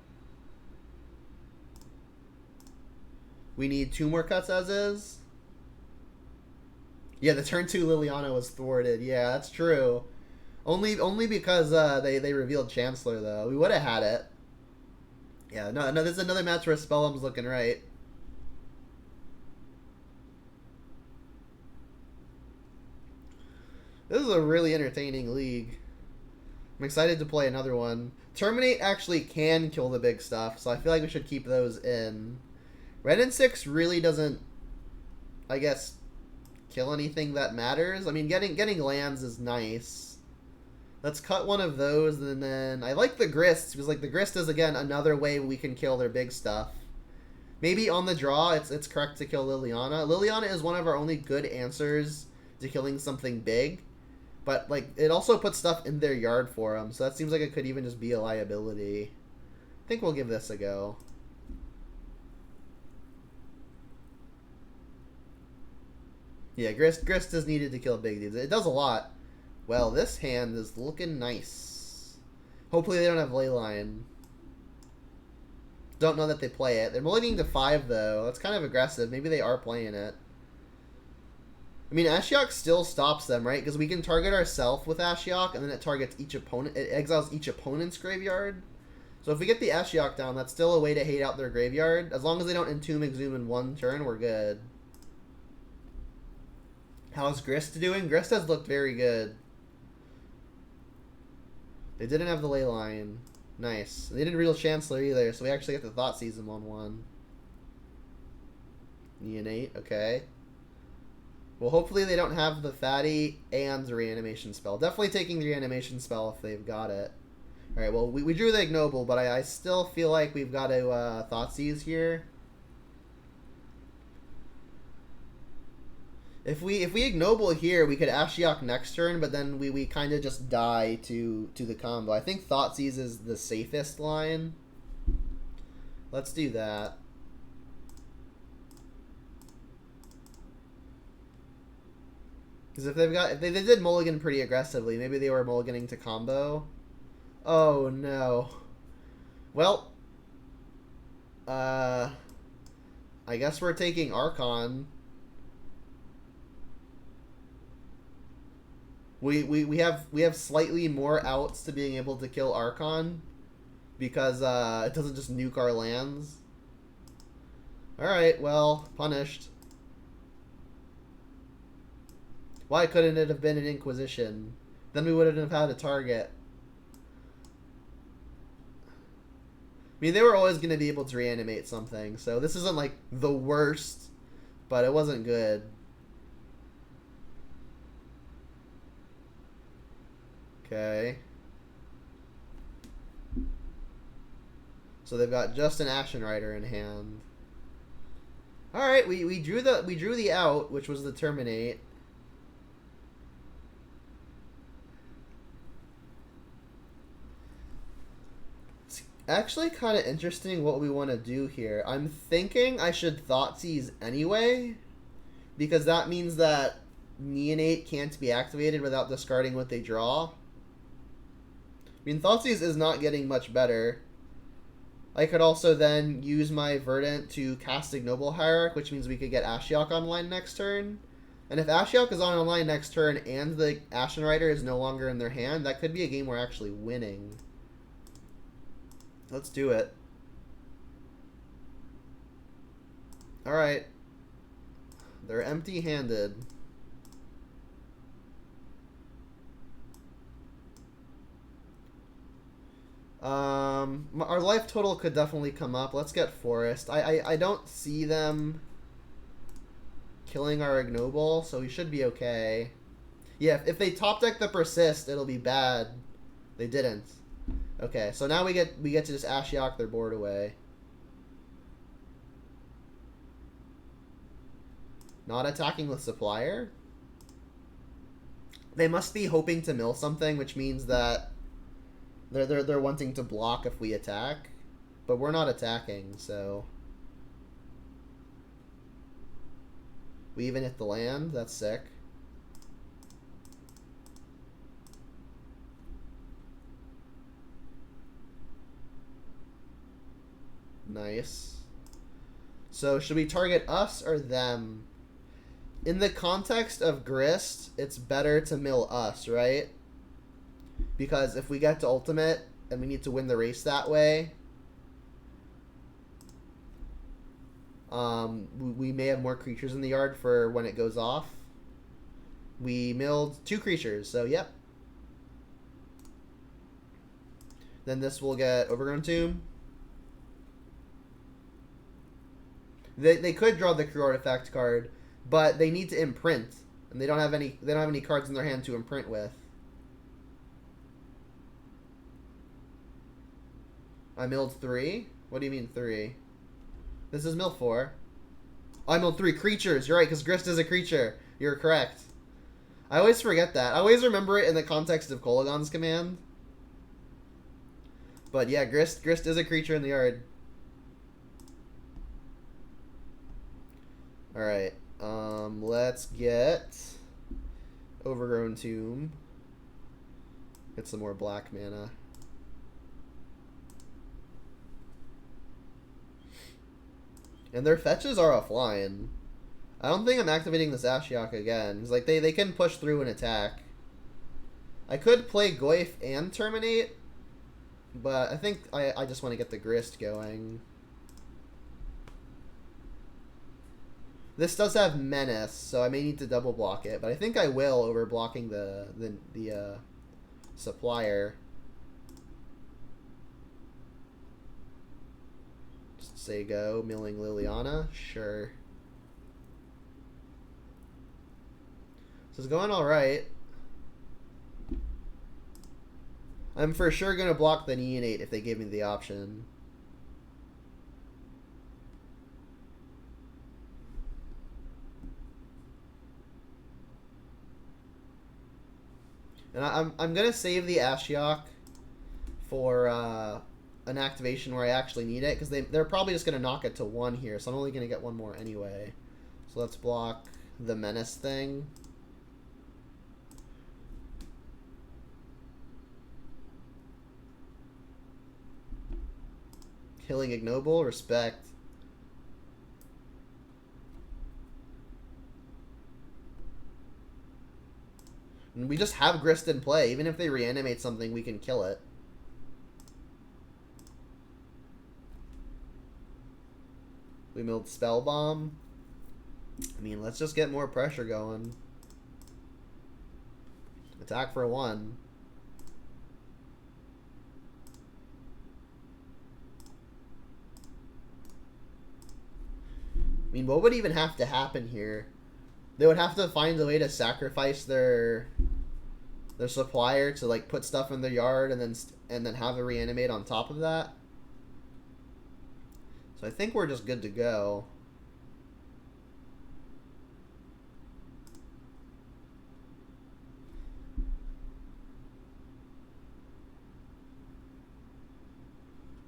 We need 2 more cuts as is. Yeah, the turn 2 Liliana was thwarted. Yeah, that's true. Only because they revealed Chancellor, though. We would have had it. Yeah, no, this is another match where Spellum's looking right. This is a really entertaining league. I'm excited to play another one. Terminate actually can kill the big stuff, so I feel like we should keep those in. Red and 6 really doesn't, I guess, kill anything that matters. I mean, getting lands is nice. Let's cut one of those, and then I like the Grist, because like the Grist is, again, another way we can kill their big stuff. Maybe on the draw, it's correct to kill Liliana. Liliana is one of our only good answers to killing something big. But, like, it also puts stuff in their yard for them, so that seems like it could even just be a liability. I think we'll give this a go. Yeah, Grist is needed to kill big dudes. It does a lot. Well, this hand is looking nice. Hopefully they don't have Leyline. Don't know that they play it. They're mulliganing to 5, though. That's kind of aggressive. Maybe they are playing it. I mean, Ashiok still stops them, right? Because we can target ourselves with Ashiok, and then it targets each opponent. It exiles each opponent's graveyard. So if we get the Ashiok down, that's still a way to hate out their graveyard. As long as they don't Entomb Exhume in 1 turn, we're good. How's Grist doing? Grist has looked very good. They didn't have the Leyline. Nice. They didn't real Chancellor either, so we actually get the Thoughtseize him on 1. Neonate, okay. Well, hopefully they don't have the Fatty and the Reanimation spell. Definitely taking the Reanimation spell if they've got it. Alright, well, we drew the Ignoble, but I still feel like we've got to Thoughtseize here. If we Ignoble here, we could Ashiok next turn, but then we kind of just die to the combo. I think Thoughtseize is the safest line. Let's do that. Because if they did mulligan pretty aggressively, maybe they were mulliganing to combo. Oh no. Well, I guess we're taking Archon. We have slightly more outs to being able to kill Archon because it doesn't just nuke our lands. All right, well, punished. Why couldn't it have been an Inquisition? Then we wouldn't have had a target. I mean, they were always going to be able to reanimate something, so this isn't like the worst, but it wasn't good. Okay. So they've got just an Ashen Rider in hand. All right, we drew the out, which was the terminate. It's actually kind of interesting what we want to do here. I'm thinking I should Thoughtseize anyway, because that means that Neonate can't be activated without discarding what they draw. I mean, Thoughtseize is not getting much better. I could also then use my Verdant to cast Ignoble Hierarch, which means we could get Ashiok online next turn. And if Ashiok is online next turn and the Ashen Rider is no longer in their hand, that could be a game we're actually winning. Let's do it. Alright. They're empty-handed. Our life total could definitely come up. Let's get Forest. I don't see them killing our Ignoble, so we should be okay. Yeah, if they top deck the Persist, it'll be bad. They didn't. Okay, so now we get to just Ashiok their board away. Not attacking with Supplier. They must be hoping to mill something, which means that they're wanting to block if we attack, but we're not attacking, so we even hit the land. That's sick. Nice. So should we target us or them? In the context of Grist, it's better to mill us, right? Because if we get to ultimate and we need to win the race that way, we may have more creatures in the yard for when it goes off. We milled 2 creatures, so yep. Then this will get Overgrown Tomb. They could draw the Crew Artifact card, but they need to imprint, and they don't have any cards in their hand to imprint with. I milled 3? What do you mean 3? This is mill 4. I milled 3 creatures. You're right, because Grist is a creature. You're correct. I always forget that. I always remember it in the context of Kolagon's command. But yeah, Grist is a creature in the yard. Alright. Let's get Overgrown Tomb. Get some more black mana. And their fetches are offline. I don't think I'm activating this Ashiok again. It's like they can push through and attack. I could play Goyf and Terminate, but I think I just want to get the Grist going. This does have Menace, so I may need to double block it, but I think I will over blocking the Supplier. Just say go, milling Liliana, sure. So it's going alright. I'm for sure going to block the Neonate if they give me the option. And I'm going to save the Ashiok for an activation where I actually need it, because they're probably just going to knock it to 1 here, so I'm only going to get 1 more anyway. So let's block the Menace thing. Killing Ignoble, respect. And we just have Grist in play. Even if they reanimate something, we can kill it. We milled Spell Bomb. I mean, let's just get more pressure going. Attack for 1. I mean, what would even have to happen here? They would have to find a way to sacrifice their supplier to like put stuff in their yard and then have a reanimate on top of that. So I think we're just good to go.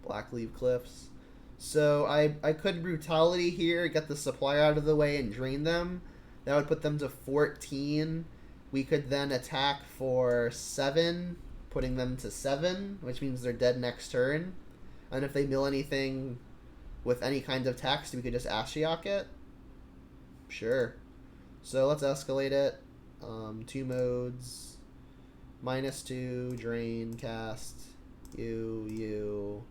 Blackleaf Cliffs. So I could Brutality here, get the supplier out of the way and drain them. That would put them to 14. We could then attack for 7, putting them to 7, which means they're dead next turn. And if they mill anything with any kind of text, we could just Ashiok it. Sure. So let's escalate it. 2 modes. -2, drain, cast, you.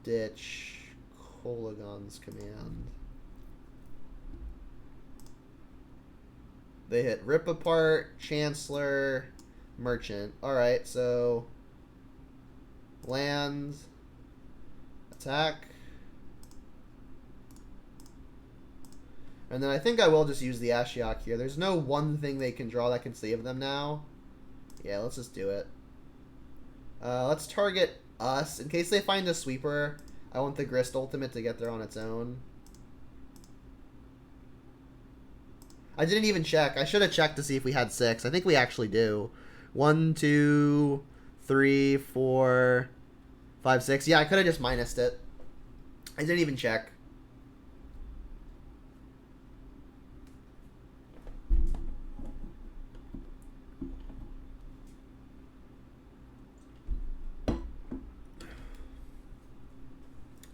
Ditch, Kolagon's command. They hit Rip Apart, Chancellor, Merchant. Alright, so land, attack. And then I think I will just use the Ashiok here. There's no one thing they can draw that can save them now. Yeah, let's just do it. Let's target us. In case they find a sweeper, I want the Grist ultimate to get there on its own. I didn't even check. I should have checked to see if we had 6. I think we actually do. 1, 2, 3, 4, 5, 6. Yeah, I could have just minused it. I didn't even check.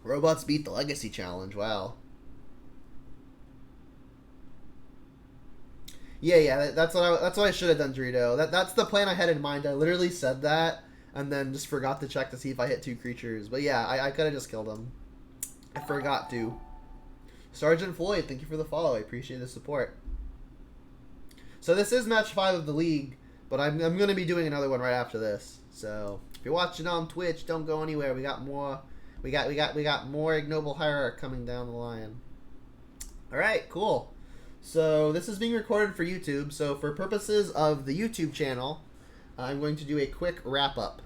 Robots beat the Legacy Challenge. Wow. Yeah, that's what I should have done, Dorito. That's the plan I had in mind. I literally said that and then just forgot to check to see if I hit 2 creatures. But yeah, I could have just killed him. I forgot to. Sergeant Floyd, thank you for the follow. I appreciate the support. So this is match 5 of the league, but I'm going to be doing another one right after this. So if you're watching on Twitch, don't go anywhere. We got more. We got more Ignoble Hierarch coming down the line. All right, cool. So this is being recorded for YouTube. So for purposes of the YouTube channel, I'm going to do a quick wrap up.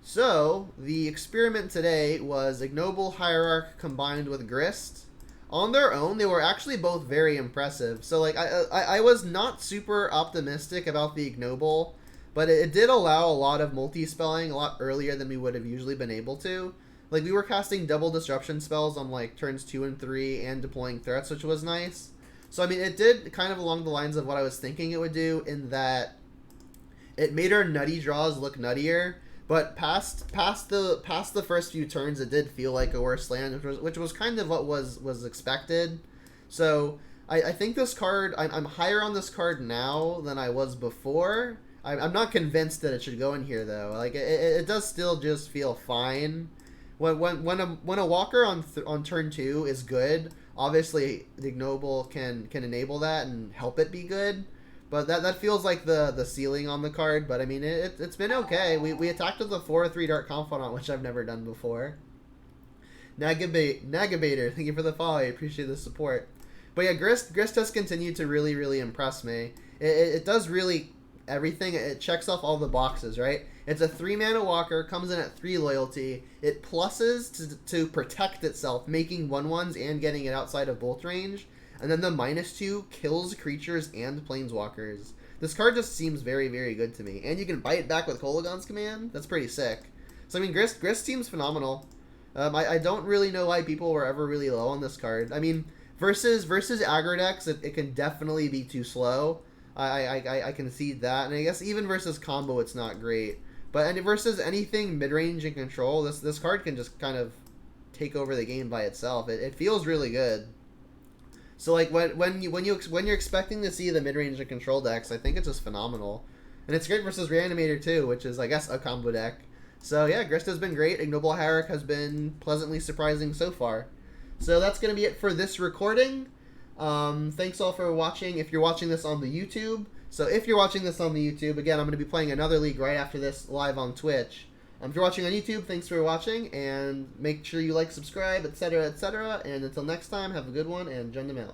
So the experiment today was Ignoble Hierarch combined with Grist. On their own, they were actually both very impressive. So like I was not super optimistic about the Ignoble, but it did allow a lot of multi-spelling a lot earlier than we would have usually been able to. Like we were casting double disruption spells on like turns 2 and 3 and deploying threats, which was nice. So I mean, it did kind of along the lines of what I was thinking it would do, in that it made our nutty draws look nuttier. But past the first few turns, it did feel like a worse land, which was kind of what was expected. So I think this card, I'm higher on this card now than I was before. I'm not convinced that it should go in here though. Like it does still just feel fine. When a walker on turn 2 is good, obviously the Ignoble can enable that and help it be good. But that feels like the ceiling on the card. But I mean, it's been okay. We attacked with a 4/3 Dark Confidant, which I've never done before. Nagabator, thank you for the follow. I appreciate the support. But yeah, Grist has continued to really impress me. It does really everything. It checks off all the boxes, right? It's a 3-mana walker, comes in at 3 loyalty. It pluses to protect itself, making 1/1s and getting it outside of bolt range. And then the -2 kills creatures and planeswalkers. This card just seems very good to me. And you can buy it back with Kolagon's command. That's pretty sick. So I mean, Grist seems phenomenal. I don't really know why people were ever really low on this card. I mean, versus aggro decks, it can definitely be too slow. I can see that, and I guess even versus combo, it's not great. But versus anything mid-range and control, this card can just kind of take over the game by itself. It feels really good. So like when you're expecting to see the mid-range and control decks, I think it's just phenomenal, and it's great versus Reanimator too, which is I guess a combo deck. So yeah, Grist has been great. Ignoble Hierarch has been pleasantly surprising so far. So that's gonna be it for this recording. Thanks all for watching. If you're watching this on the YouTube, if you're watching this on the YouTube, again, I'm going to be playing another league right after this live on Twitch. If you're watching on YouTube, thanks for watching, and make sure you like, subscribe, etc., etc. And until next time, have a good one, and Jund them out.